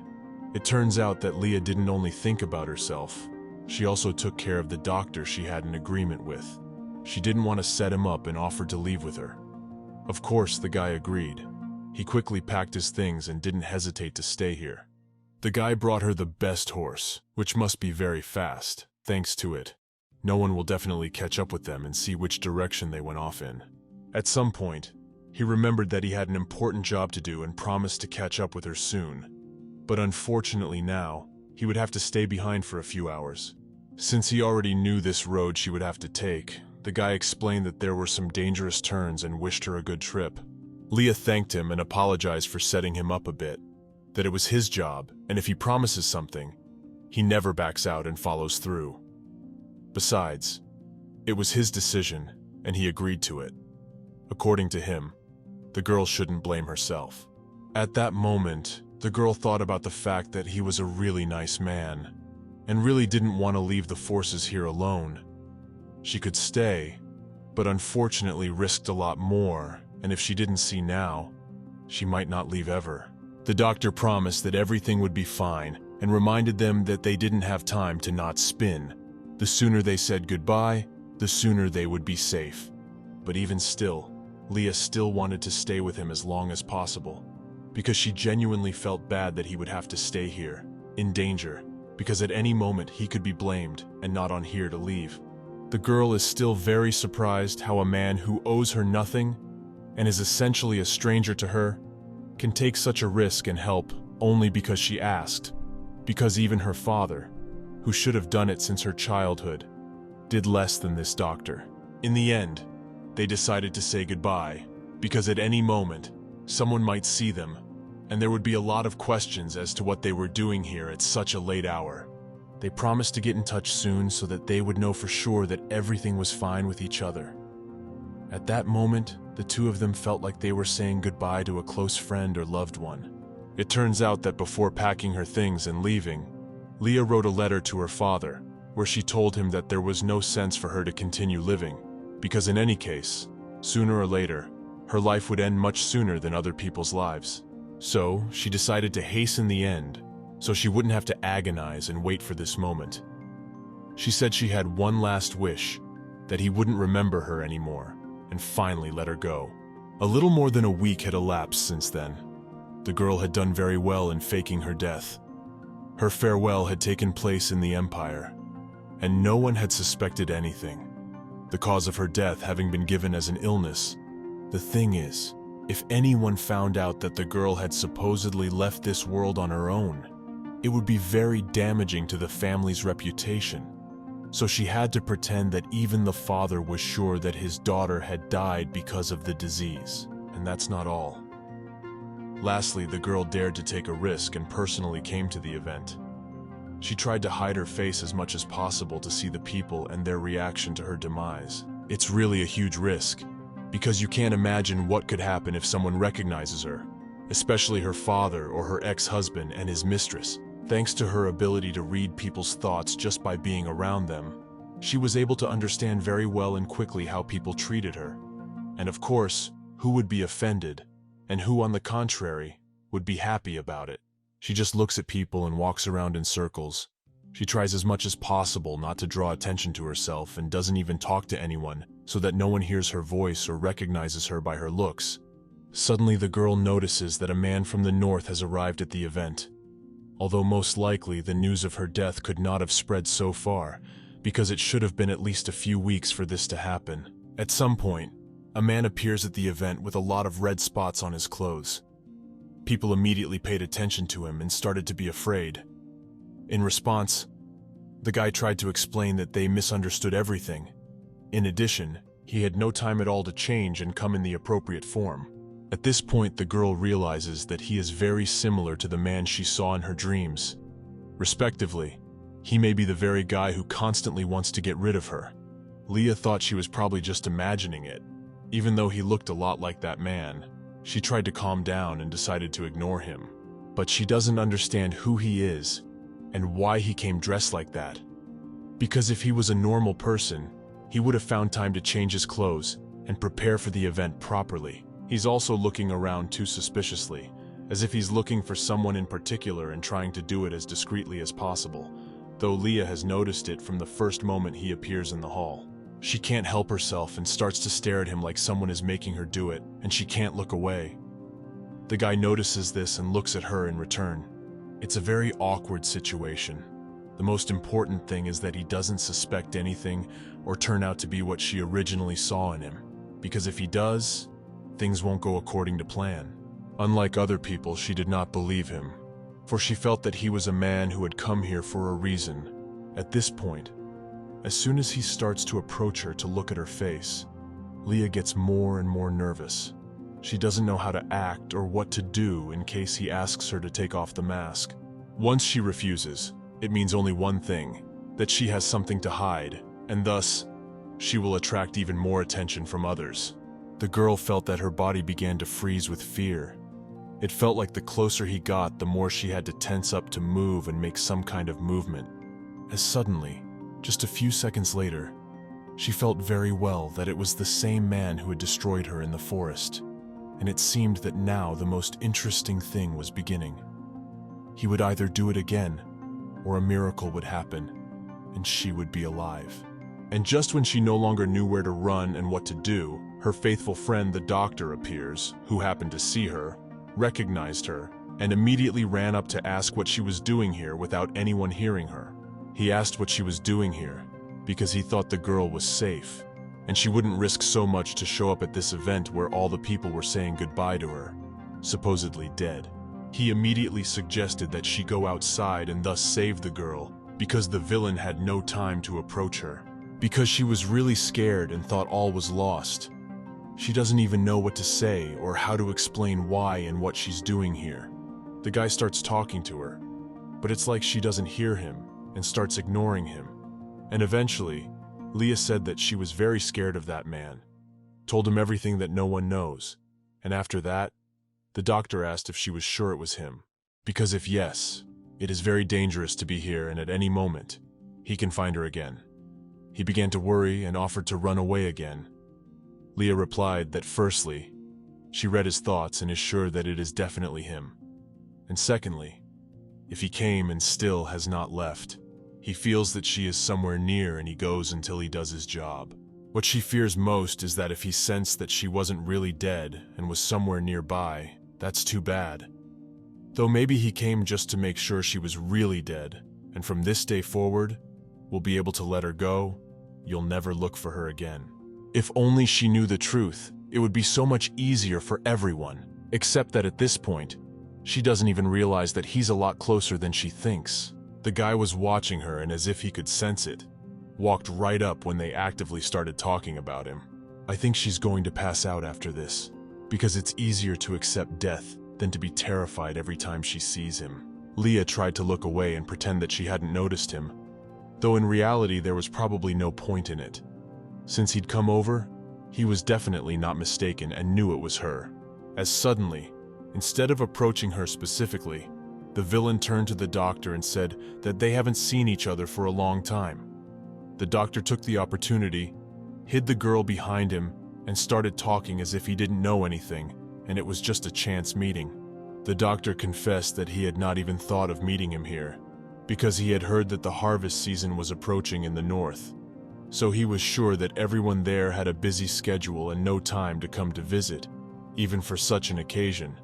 It turns out that Leah didn't only think about herself, she also took care of the doctor she had an agreement with. She didn't want to set him up and offered to leave with her. Of course, the guy agreed. He quickly packed his things and didn't hesitate to stay here. The guy brought her the best horse, which must be very fast. Thanks to it, no one will definitely catch up with them and see which direction they went off in. At some point, he remembered that he had an important job to do and promised to catch up with her soon. But unfortunately now, he would have to stay behind for a few hours. Since he already knew this road she would have to take, the guy explained that there were some dangerous turns and wished her a good trip. Leah thanked him and apologized for setting him up a bit, that it was his job, and if he promises something, he never backs out and follows through. Besides, it was his decision, and he agreed to it. According to him, the girl shouldn't blame herself. At that moment, the girl thought about the fact that he was a really nice man, and really didn't want to leave the forces here alone. She could stay, but unfortunately risked a lot more, and if she didn't see now, she might not leave ever. The doctor promised that everything would be fine and reminded them that they didn't have time to not spin. The sooner they said goodbye, the sooner they would be safe. But even still, Leah still wanted to stay with him as long as possible, because she genuinely felt bad that he would have to stay here, in danger, because at any moment he could be blamed and not on here to leave. The girl is still very surprised how a man who owes her nothing and is essentially a stranger to her can take such a risk and help only because she asked, because even her father, who should have done it since her childhood, did less than this doctor. In the end, they decided to say goodbye, because at any moment, someone might see them, and there would be a lot of questions as to what they were doing here at such a late hour. They promised to get in touch soon so that they would know for sure that everything was fine with each other. At that moment, the two of them felt like they were saying goodbye to a close friend or loved one. It turns out that before packing her things and leaving, Leah wrote a letter to her father, where she told him that there was no sense for her to continue living, because in any case, sooner or later, her life would end much sooner than other people's lives. So, she decided to hasten the end, so she wouldn't have to agonize and wait for this moment. She said she had one last wish, that he wouldn't remember her anymore, and finally let her go. A little more than a week had elapsed since then. The girl had done very well in faking her death. Her farewell had taken place in the Empire, and no one had suspected anything, the cause of her death having been given as an illness. The thing is, if anyone found out that the girl had supposedly left this world on her own, it would be very damaging to the family's reputation. So she had to pretend that even the father was sure that his daughter had died because of the disease. And that's not all. Lastly, the girl dared to take a risk and personally came to the event. She tried to hide her face as much as possible to see the people and their reaction to her demise. It's really a huge risk, because you can't imagine what could happen if someone recognizes her, especially her father or her ex-husband and his mistress. Thanks to her ability to read people's thoughts just by being around them, she was able to understand very well and quickly how people treated her. And of course, who would be offended, and who, on the contrary, would be happy about it. She just looks at people and walks around in circles. She tries as much as possible not to draw attention to herself and doesn't even talk to anyone so that no one hears her voice or recognizes her by her looks. Suddenly, the girl notices that a man from the north has arrived at the event. Although most likely the news of her death could not have spread so far, because it should have been at least a few weeks for this to happen. At some point, a man appears at the event with a lot of red spots on his clothes. People immediately paid attention to him and started to be afraid. In response, the guy tried to explain that they misunderstood everything. In addition, he had no time at all to change and come in the appropriate form. At this point, the girl realizes that he is very similar to the man she saw in her dreams. Respectively, he may be the very guy who constantly wants to get rid of her. Leah thought she was probably just imagining it. Even though he looked a lot like that man, she tried to calm down and decided to ignore him. But she doesn't understand who he is and why he came dressed like that. Because if he was a normal person, he would have found time to change his clothes and prepare for the event properly. He's also looking around too suspiciously, as if he's looking for someone in particular and trying to do it as discreetly as possible, though Leah has noticed it from the first moment he appears in the hall. She can't help herself and starts to stare at him like someone is making her do it, and she can't look away. The guy notices this and looks at her in return. It's a very awkward situation. The most important thing is that he doesn't suspect anything or turn out to be what she originally saw in him, because if he does, things won't go according to plan. Unlike other people, she did not believe him, for she felt that he was a man who had come here for a reason. At this point, as soon as he starts to approach her to look at her face, Leah gets more and more nervous. She doesn't know how to act or what to do in case he asks her to take off the mask. Once she refuses, it means only one thing, that she has something to hide, and thus, she will attract even more attention from others. The girl felt that her body began to freeze with fear. It felt like the closer he got, the more she had to tense up to move and make some kind of movement. As suddenly, just a few seconds later, she felt very well that it was the same man who had destroyed her in the forest, and it seemed that now the most interesting thing was beginning. He would either do it again, or a miracle would happen, and she would be alive. And just when she no longer knew where to run and what to do, her faithful friend the doctor appears, who happened to see her, recognized her, and immediately ran up to ask what she was doing here without anyone hearing her. He asked what she was doing here, because he thought the girl was safe, and she wouldn't risk so much to show up at this event where all the people were saying goodbye to her, supposedly dead. He immediately suggested that she go outside and thus save the girl, because the villain had no time to approach her. Because she was really scared and thought all was lost. She doesn't even know what to say or how to explain why and what she's doing here. The guy starts talking to her, but it's like she doesn't hear him and starts ignoring him. And eventually, Leah said that she was very scared of that man, told him everything that no one knows, and after that, the doctor asked if she was sure it was him. Because if yes, it is very dangerous to be here, and at any moment, he can find her again. He began to worry and offered to run away again. Leah replied that firstly, she read his thoughts and is sure that it is definitely him. And secondly, if he came and still has not left, he feels that she is somewhere near and he goes until he does his job. What she fears most is that if he sensed that she wasn't really dead and was somewhere nearby, that's too bad. Though maybe he came just to make sure she was really dead, and from this day forward, we'll be able to let her go. You'll never look for her again. If only she knew the truth, it would be so much easier for everyone. Except that at this point, she doesn't even realize that he's a lot closer than she thinks. The guy was watching her, and as if he could sense it, walked right up when they actively started talking about him. I think she's going to pass out after this, because it's easier to accept death than to be terrified every time she sees him. Leah tried to look away and pretend that she hadn't noticed him, though in reality there was probably no point in it. Since he'd come over, he was definitely not mistaken and knew it was her. As suddenly, instead of approaching her specifically, the villain turned to the doctor and said that they haven't seen each other for a long time. The doctor took the opportunity, hid the girl behind him, and started talking as if he didn't know anything, and it was just a chance meeting. The doctor confessed that he had not even thought of meeting him here, because he had heard that the harvest season was approaching in the north. So he was sure that everyone there had a busy schedule and no time to come to visit, even for such an occasion.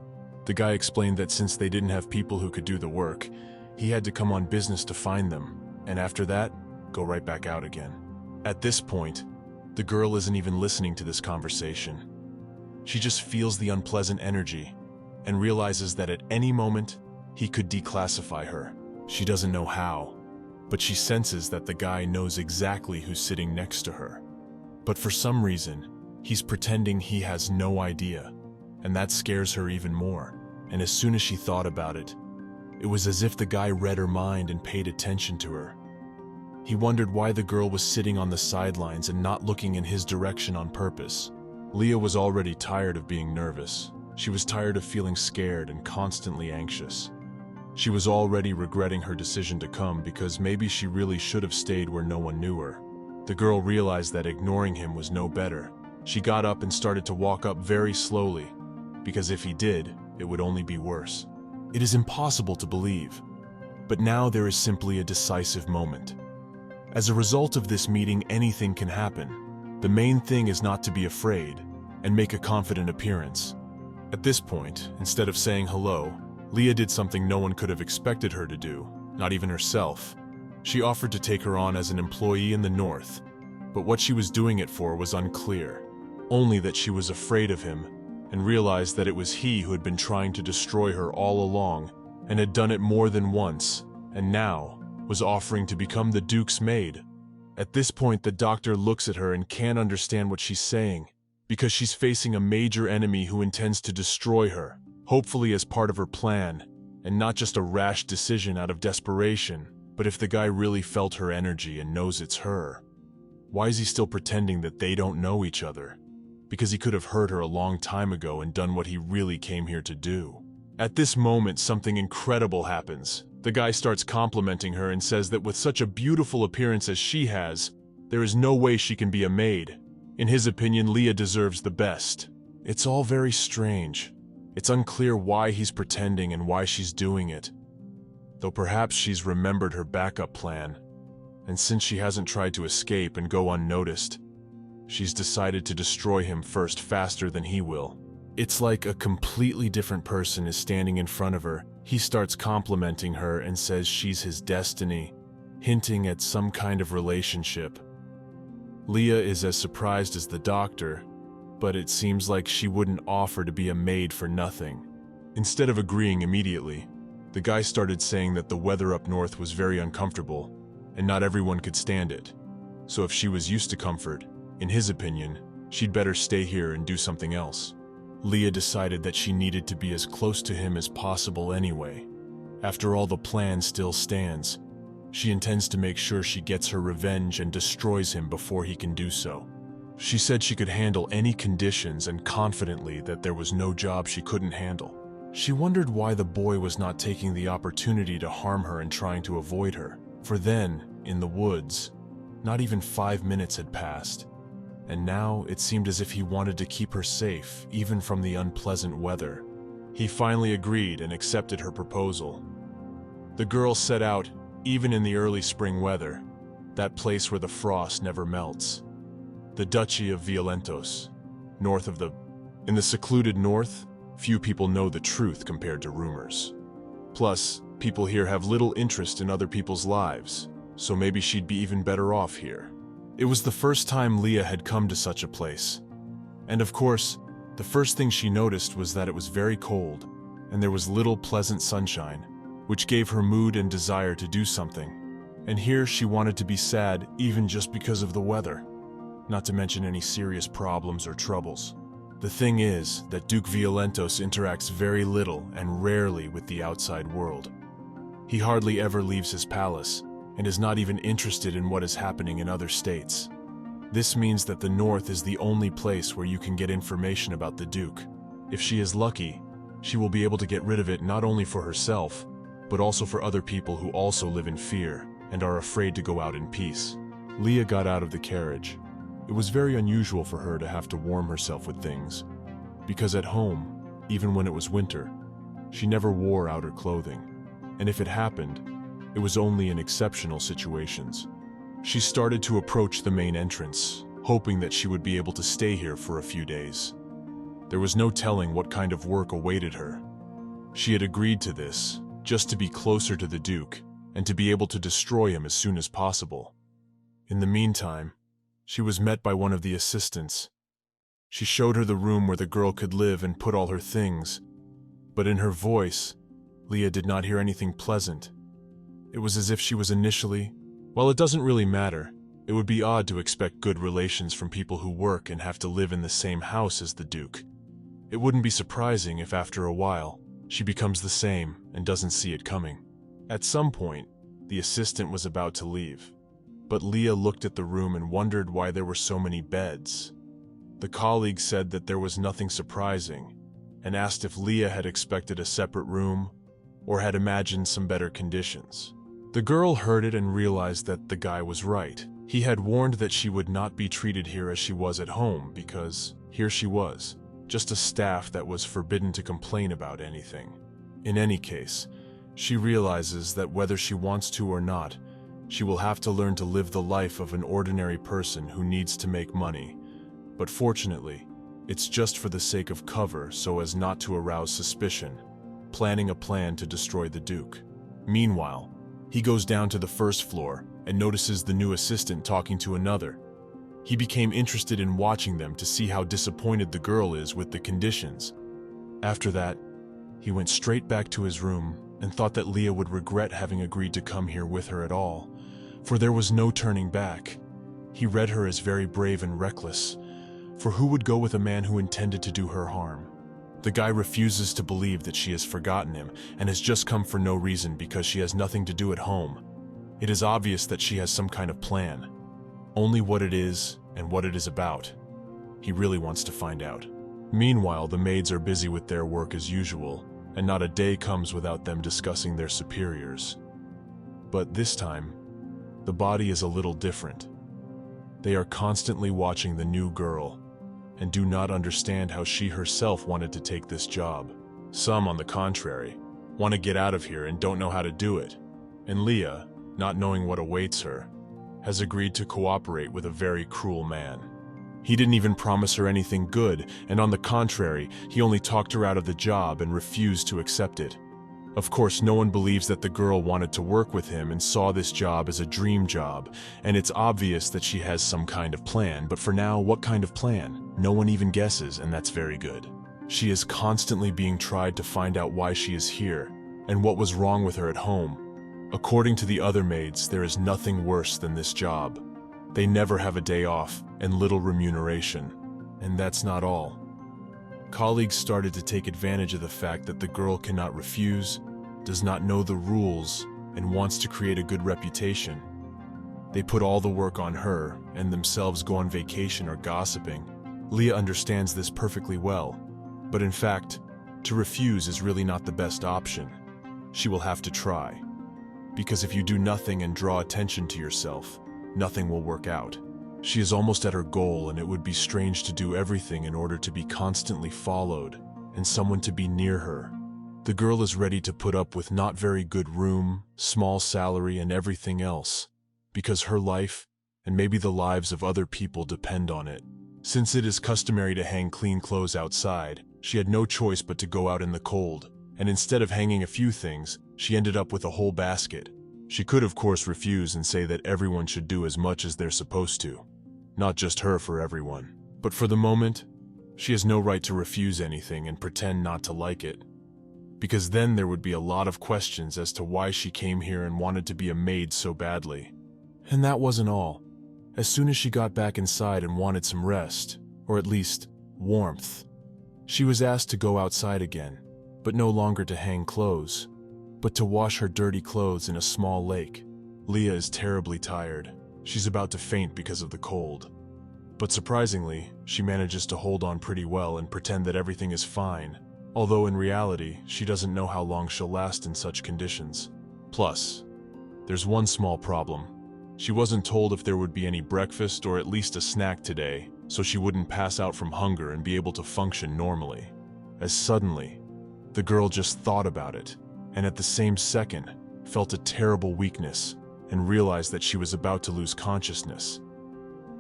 The guy explained that since they didn't have people who could do the work, he had to come on business to find them, and after that, go right back out again. At this point, the girl isn't even listening to this conversation. She just feels the unpleasant energy and realizes that at any moment, he could declassify her. She doesn't know how, but she senses that the guy knows exactly who's sitting next to her. But for some reason, he's pretending he has no idea, and that scares her even more. And as soon as she thought about it, it was as if the guy read her mind and paid attention to her. He wondered why the girl was sitting on the sidelines and not looking in his direction on purpose. Leah was already tired of being nervous. She was tired of feeling scared and constantly anxious. She was already regretting her decision to come because maybe she really should have stayed where no one knew her. The girl realized that ignoring him was no better. She got up and started to walk up very slowly, because if he did, it would only be worse. It is impossible to believe, but now there is simply a decisive moment. As a result of this meeting, anything can happen. The main thing is not to be afraid and make a confident appearance. At this point, instead of saying hello, Leah did something no one could have expected her to do, not even herself. She offered to take her on as an employee in the north, but what she was doing it for was unclear. Only that she was afraid of him and realized that it was he who had been trying to destroy her all along and had done it more than once, and now was offering to become the Duke's maid. At this point, the doctor looks at her and can't understand what she's saying, because she's facing a major enemy who intends to destroy her, hopefully as part of her plan, and not just a rash decision out of desperation. But if the guy really felt her energy and knows it's her, why is he still pretending that they don't know each other? Because he could have heard her a long time ago and done what he really came here to do. At this moment, something incredible happens. The guy starts complimenting her and says that with such a beautiful appearance as she has, there is no way she can be a maid. In his opinion, Leah deserves the best. It's all very strange. It's unclear why he's pretending and why she's doing it. Though perhaps she's remembered her backup plan, and since she hasn't tried to escape and go unnoticed, she's decided to destroy him first, faster than he will. It's like a completely different person is standing in front of her. He starts complimenting her and says she's his destiny, hinting at some kind of relationship. Leah is as surprised as the doctor, but it seems like she wouldn't offer to be a maid for nothing. Instead of agreeing immediately, the guy started saying that the weather up north was very uncomfortable, and not everyone could stand it. So if she was used to comfort, in his opinion, she'd better stay here and do something else. Leah decided that she needed to be as close to him as possible anyway. After all, the plan still stands. She intends to make sure she gets her revenge and destroys him before he can do so. She said she could handle any conditions and confidently that there was no job she couldn't handle. She wondered why the boy was not taking the opportunity to harm her and trying to avoid her. For then, in the woods, not even 5 minutes had passed, and now it seemed as if he wanted to keep her safe, even from the unpleasant weather. He finally agreed and accepted her proposal. The girl set out, even in the early spring weather, that place where the frost never melts. The Duchy of Violentos, north of In the secluded north, few people know the truth compared to rumors. Plus, people here have little interest in other people's lives, so maybe she'd be even better off here. It was the first time Leah had come to such a place. And of course, the first thing she noticed was that it was very cold, and there was little pleasant sunshine, which gave her mood and desire to do something. And here she wanted to be sad even just because of the weather, not to mention any serious problems or troubles. The thing is that Duke Violentos interacts very little and rarely with the outside world. He hardly ever leaves his palace, and is not even interested in what is happening in other states. This means that the north is the only place where you can get information about the Duke. If she is lucky, she will be able to get rid of it not only for herself, but also for other people who also live in fear and are afraid to go out in peace. Leah got out of the carriage. It was very unusual for her to have to warm herself with things, because at home, even when it was winter, she never wore outer clothing, and if it happened, it was only in exceptional situations. She started to approach the main entrance, hoping that she would be able to stay here for a few days. There was no telling what kind of work awaited her. She had agreed to this, just to be closer to the Duke, and to be able to destroy him as soon as possible. In the meantime, she was met by one of the assistants. She showed her the room where the girl could live and put all her things, but in her voice, Leah did not hear anything pleasant. It was as if she was initially, well, it doesn't really matter. It would be odd to expect good relations from people who work and have to live in the same house as the Duke. It wouldn't be surprising if after a while, she becomes the same and doesn't see it coming. At some point, the assistant was about to leave, but Leah looked at the room and wondered why there were so many beds. The colleague said that there was nothing surprising, and asked if Leah had expected a separate room or had imagined some better conditions. The girl heard it and realized that the guy was right. He had warned that she would not be treated here as she was at home because here she was, just a staff that was forbidden to complain about anything. In any case, she realizes that whether she wants to or not, she will have to learn to live the life of an ordinary person who needs to make money. But fortunately, it's just for the sake of cover so as not to arouse suspicion, planning a plan to destroy the Duke. Meanwhile, he goes down to the first floor and notices the new assistant talking to another. He became interested in watching them to see how disappointed the girl is with the conditions. After that, he went straight back to his room and thought that Leah would regret having agreed to come here with her at all, for there was no turning back. He read her as very brave and reckless, for who would go with a man who intended to do her harm? The guy refuses to believe that she has forgotten him and has just come for no reason because she has nothing to do at home. It is obvious that she has some kind of plan. Only what it is and what it is about. He really wants to find out. Meanwhile, the maids are busy with their work as usual, and not a day comes without them discussing their superiors. But this time, the body is a little different. They are constantly watching the new girl, and do not understand how she herself wanted to take this job. Some, on the contrary, want to get out of here and don't know how to do it. And Leah, not knowing what awaits her, has agreed to cooperate with a very cruel man. He didn't even promise her anything good, and on the contrary, he only talked her out of the job and refused to accept it. Of course, no one believes that the girl wanted to work with him and saw this job as a dream job, and it's obvious that she has some kind of plan, but for now, what kind of plan? No one even guesses, and that's very good. She is constantly being tried to find out why she is here, and what was wrong with her at home. According to the other maids, there is nothing worse than this job. They never have a day off, and little remuneration. And that's not all. Colleagues started to take advantage of the fact that the girl cannot refuse, does not know the rules, and wants to create a good reputation. They put all the work on her and themselves go on vacation or gossiping. Leah understands this perfectly well, but in fact, to refuse is really not the best option. She will have to try. Because if you do nothing and draw attention to yourself, nothing will work out. She is almost at her goal, and it would be strange to do everything in order to be constantly followed and someone to be near her. The girl is ready to put up with not very good room, small salary, and everything else, because her life, and maybe the lives of other people, depend on it. Since it is customary to hang clean clothes outside, she had no choice but to go out in the cold, and instead of hanging a few things, she ended up with a whole basket. She could of course refuse and say that everyone should do as much as they're supposed to. Not just her, for everyone. But for the moment, she has no right to refuse anything and pretend not to like it. Because then there would be a lot of questions as to why she came here and wanted to be a maid so badly. And that wasn't all. As soon as she got back inside and wanted some rest, or at least warmth, she was asked to go outside again, but no longer to hang clothes, but to wash her dirty clothes in a small lake. Leah is terribly tired. She's about to faint because of the cold. But surprisingly, she manages to hold on pretty well and pretend that everything is fine, although in reality, she doesn't know how long she'll last in such conditions. Plus, there's one small problem. She wasn't told if there would be any breakfast or at least a snack today, so she wouldn't pass out from hunger and be able to function normally. As suddenly, the girl just thought about it, and at the same second, felt a terrible weakness and realized that she was about to lose consciousness.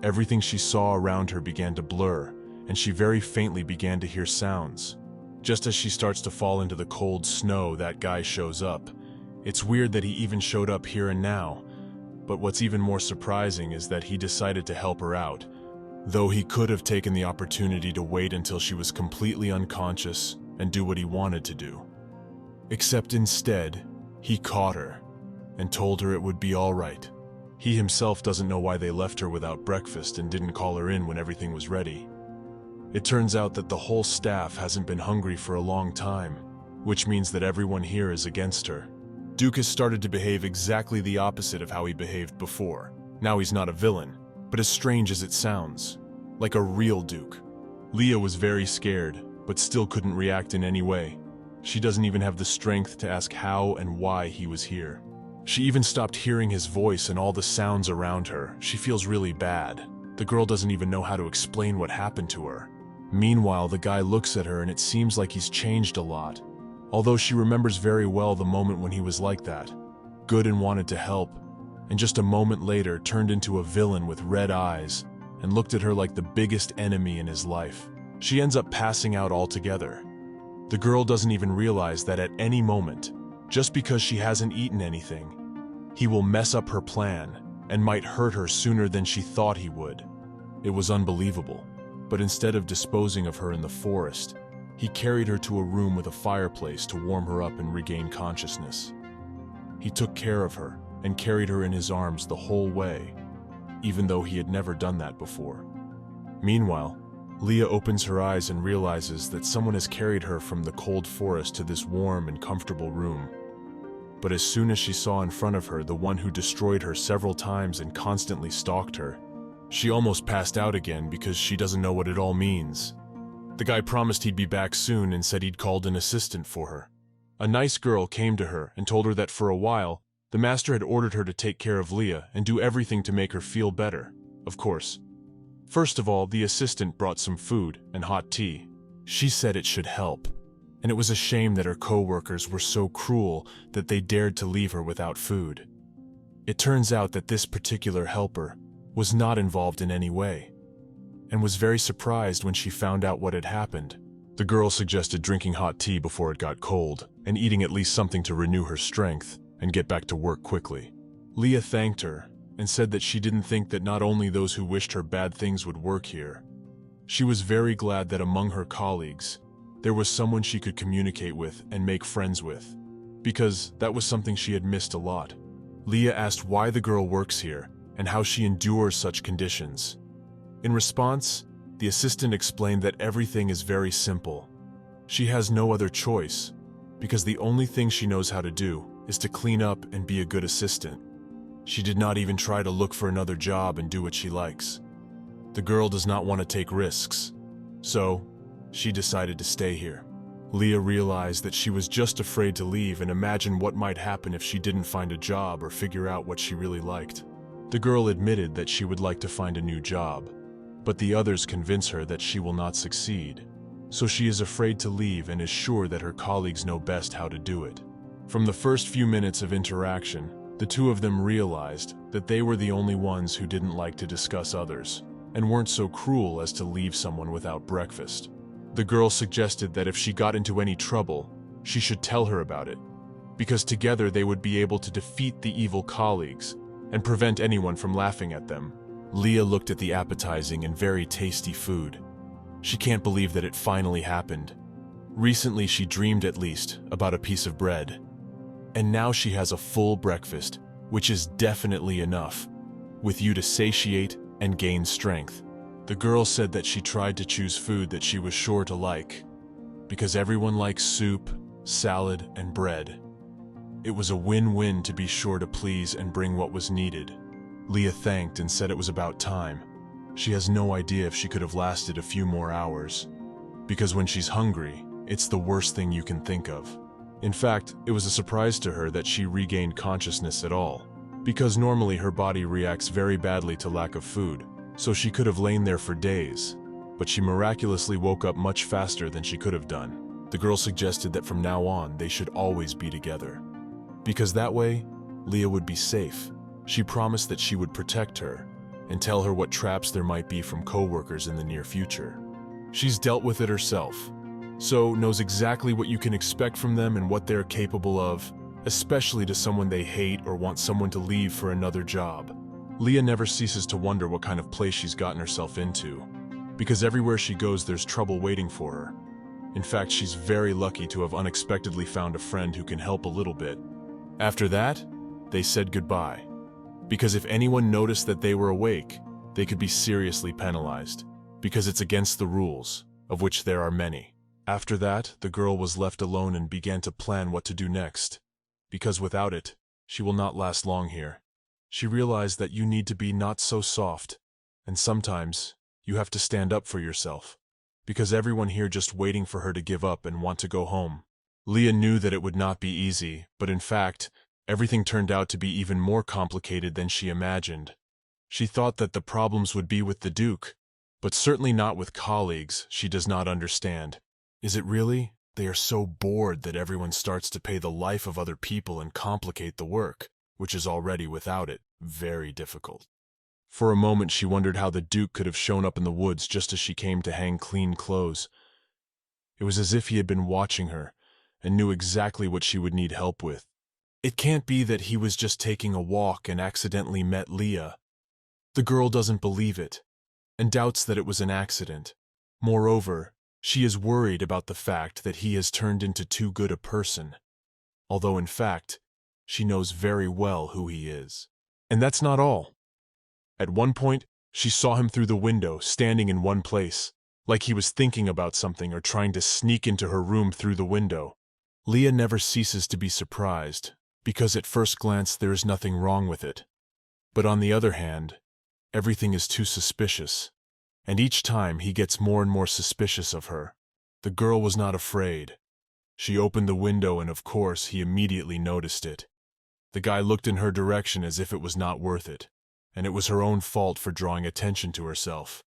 Everything she saw around her began to blur, and she very faintly began to hear sounds. Just as she starts to fall into the cold snow, that guy shows up. It's weird that he even showed up here and now, but what's even more surprising is that he decided to help her out, though he could have taken the opportunity to wait until she was completely unconscious and do what he wanted to do. Except instead, he caught her and told her it would be all right. He himself doesn't know why they left her without breakfast and didn't call her in when everything was ready. It turns out that the whole staff hasn't been hungry for a long time, which means that everyone here is against her. Duke has started to behave exactly the opposite of how he behaved before. Now he's not a villain, but as strange as it sounds, like a real Duke. Leah was very scared, but still couldn't react in any way. She doesn't even have the strength to ask how and why he was here. She even stopped hearing his voice and all the sounds around her. She feels really bad. The girl doesn't even know how to explain what happened to her. Meanwhile, the guy looks at her and it seems like he's changed a lot. Although she remembers very well the moment when he was like that, good and wanted to help, and just a moment later turned into a villain with red eyes and looked at her like the biggest enemy in his life. She ends up passing out altogether. The girl doesn't even realize that at any moment, just because she hasn't eaten anything, he will mess up her plan and might hurt her sooner than she thought he would. It was unbelievable, but instead of disposing of her in the forest, he carried her to a room with a fireplace to warm her up and regain consciousness. He took care of her and carried her in his arms the whole way, even though he had never done that before. Meanwhile, Leah opens her eyes and realizes that someone has carried her from the cold forest to this warm and comfortable room. But as soon as she saw in front of her the one who destroyed her several times and constantly stalked her, she almost passed out again because she doesn't know what it all means. The guy promised he'd be back soon and said he'd called an assistant for her. A nice girl came to her and told her that for a while, the master had ordered her to take care of Leah and do everything to make her feel better, of course. First of all, the assistant brought some food and hot tea. She said it should help, and it was a shame that her co-workers were so cruel that they dared to leave her without food. It turns out that this particular helper was not involved in any way, and was very surprised when she found out what had happened. The girl suggested drinking hot tea before it got cold, and eating at least something to renew her strength and get back to work quickly. Leah thanked her and said that she didn't think that not only those who wished her bad things would work here. She was very glad that among her colleagues, there was someone she could communicate with and make friends with, because that was something she had missed a lot. Leah asked why the girl works here and how she endures such conditions. In response, the assistant explained that everything is very simple. She has no other choice, because the only thing she knows how to do is to clean up and be a good assistant. She did not even try to look for another job and do what she likes. The girl does not want to take risks, so she decided to stay here. Leah realized that she was just afraid to leave and imagined what might happen if she didn't find a job or figure out what she really liked. The girl admitted that she would like to find a new job, but the others convince her that she will not succeed. So she is afraid to leave and is sure that her colleagues know best how to do it. From the first few minutes of interaction, the two of them realized that they were the only ones who didn't like to discuss others, and weren't so cruel as to leave someone without breakfast. The girl suggested that if she got into any trouble, she should tell her about it, because together they would be able to defeat the evil colleagues and prevent anyone from laughing at them. Leah looked at the appetizing and very tasty food. She can't believe that it finally happened. Recently she dreamed at least about a piece of bread. And now she has a full breakfast, which is definitely enough, with you to satiate and gain strength. The girl said that she tried to choose food that she was sure to like, because everyone likes soup, salad, and bread. It was a win-win to be sure to please and bring what was needed. Leah thanked and said it was about time. She has no idea if she could have lasted a few more hours, because when she's hungry, it's the worst thing you can think of. In fact, it was a surprise to her that she regained consciousness at all, because normally her body reacts very badly to lack of food, so she could have lain there for days, but she miraculously woke up much faster than she could have done. The girl suggested that from now on they should always be together, because that way, Leah would be safe. She promised that she would protect her and tell her what traps there might be from co-workers in the near future. She's dealt with it herself, so knows exactly what you can expect from them and what they're capable of, especially to someone they hate or want someone to leave for another job. Leah never ceases to wonder what kind of place she's gotten herself into, because everywhere she goes there's trouble waiting for her. In fact, she's very lucky to have unexpectedly found a friend who can help a little bit. After that, they said goodbye, because if anyone noticed that they were awake, they could be seriously penalized, because it's against the rules, of which there are many. After that, the girl was left alone and began to plan what to do next, because without it, she will not last long here. She realized that you need to be not so soft, and sometimes you have to stand up for yourself, because everyone here just waiting for her to give up and want to go home. Leah knew that it would not be easy, but in fact, everything turned out to be even more complicated than she imagined. She thought that the problems would be with the Duke, but certainly not with colleagues she does not understand. Is it really? They are so bored that everyone starts to pay the life of other people and complicate the work, which is already, without it, very difficult. For a moment she wondered how the Duke could have shown up in the woods just as she came to hang clean clothes. It was as if he had been watching her and knew exactly what she would need help with. It can't be that he was just taking a walk and accidentally met Leah. The girl doesn't believe it, and doubts that it was an accident. Moreover, she is worried about the fact that he has turned into too good a person, although in fact, she knows very well who he is. And that's not all. At one point, she saw him through the window, standing in one place, like he was thinking about something or trying to sneak into her room through the window. Leah never ceases to be surprised, because at first glance there is nothing wrong with it. But on the other hand, everything is too suspicious, and each time he gets more and more suspicious of her. The girl was not afraid. She opened the window and of course he immediately noticed it. The guy looked in her direction as if it was not worth it, and it was her own fault for drawing attention to herself.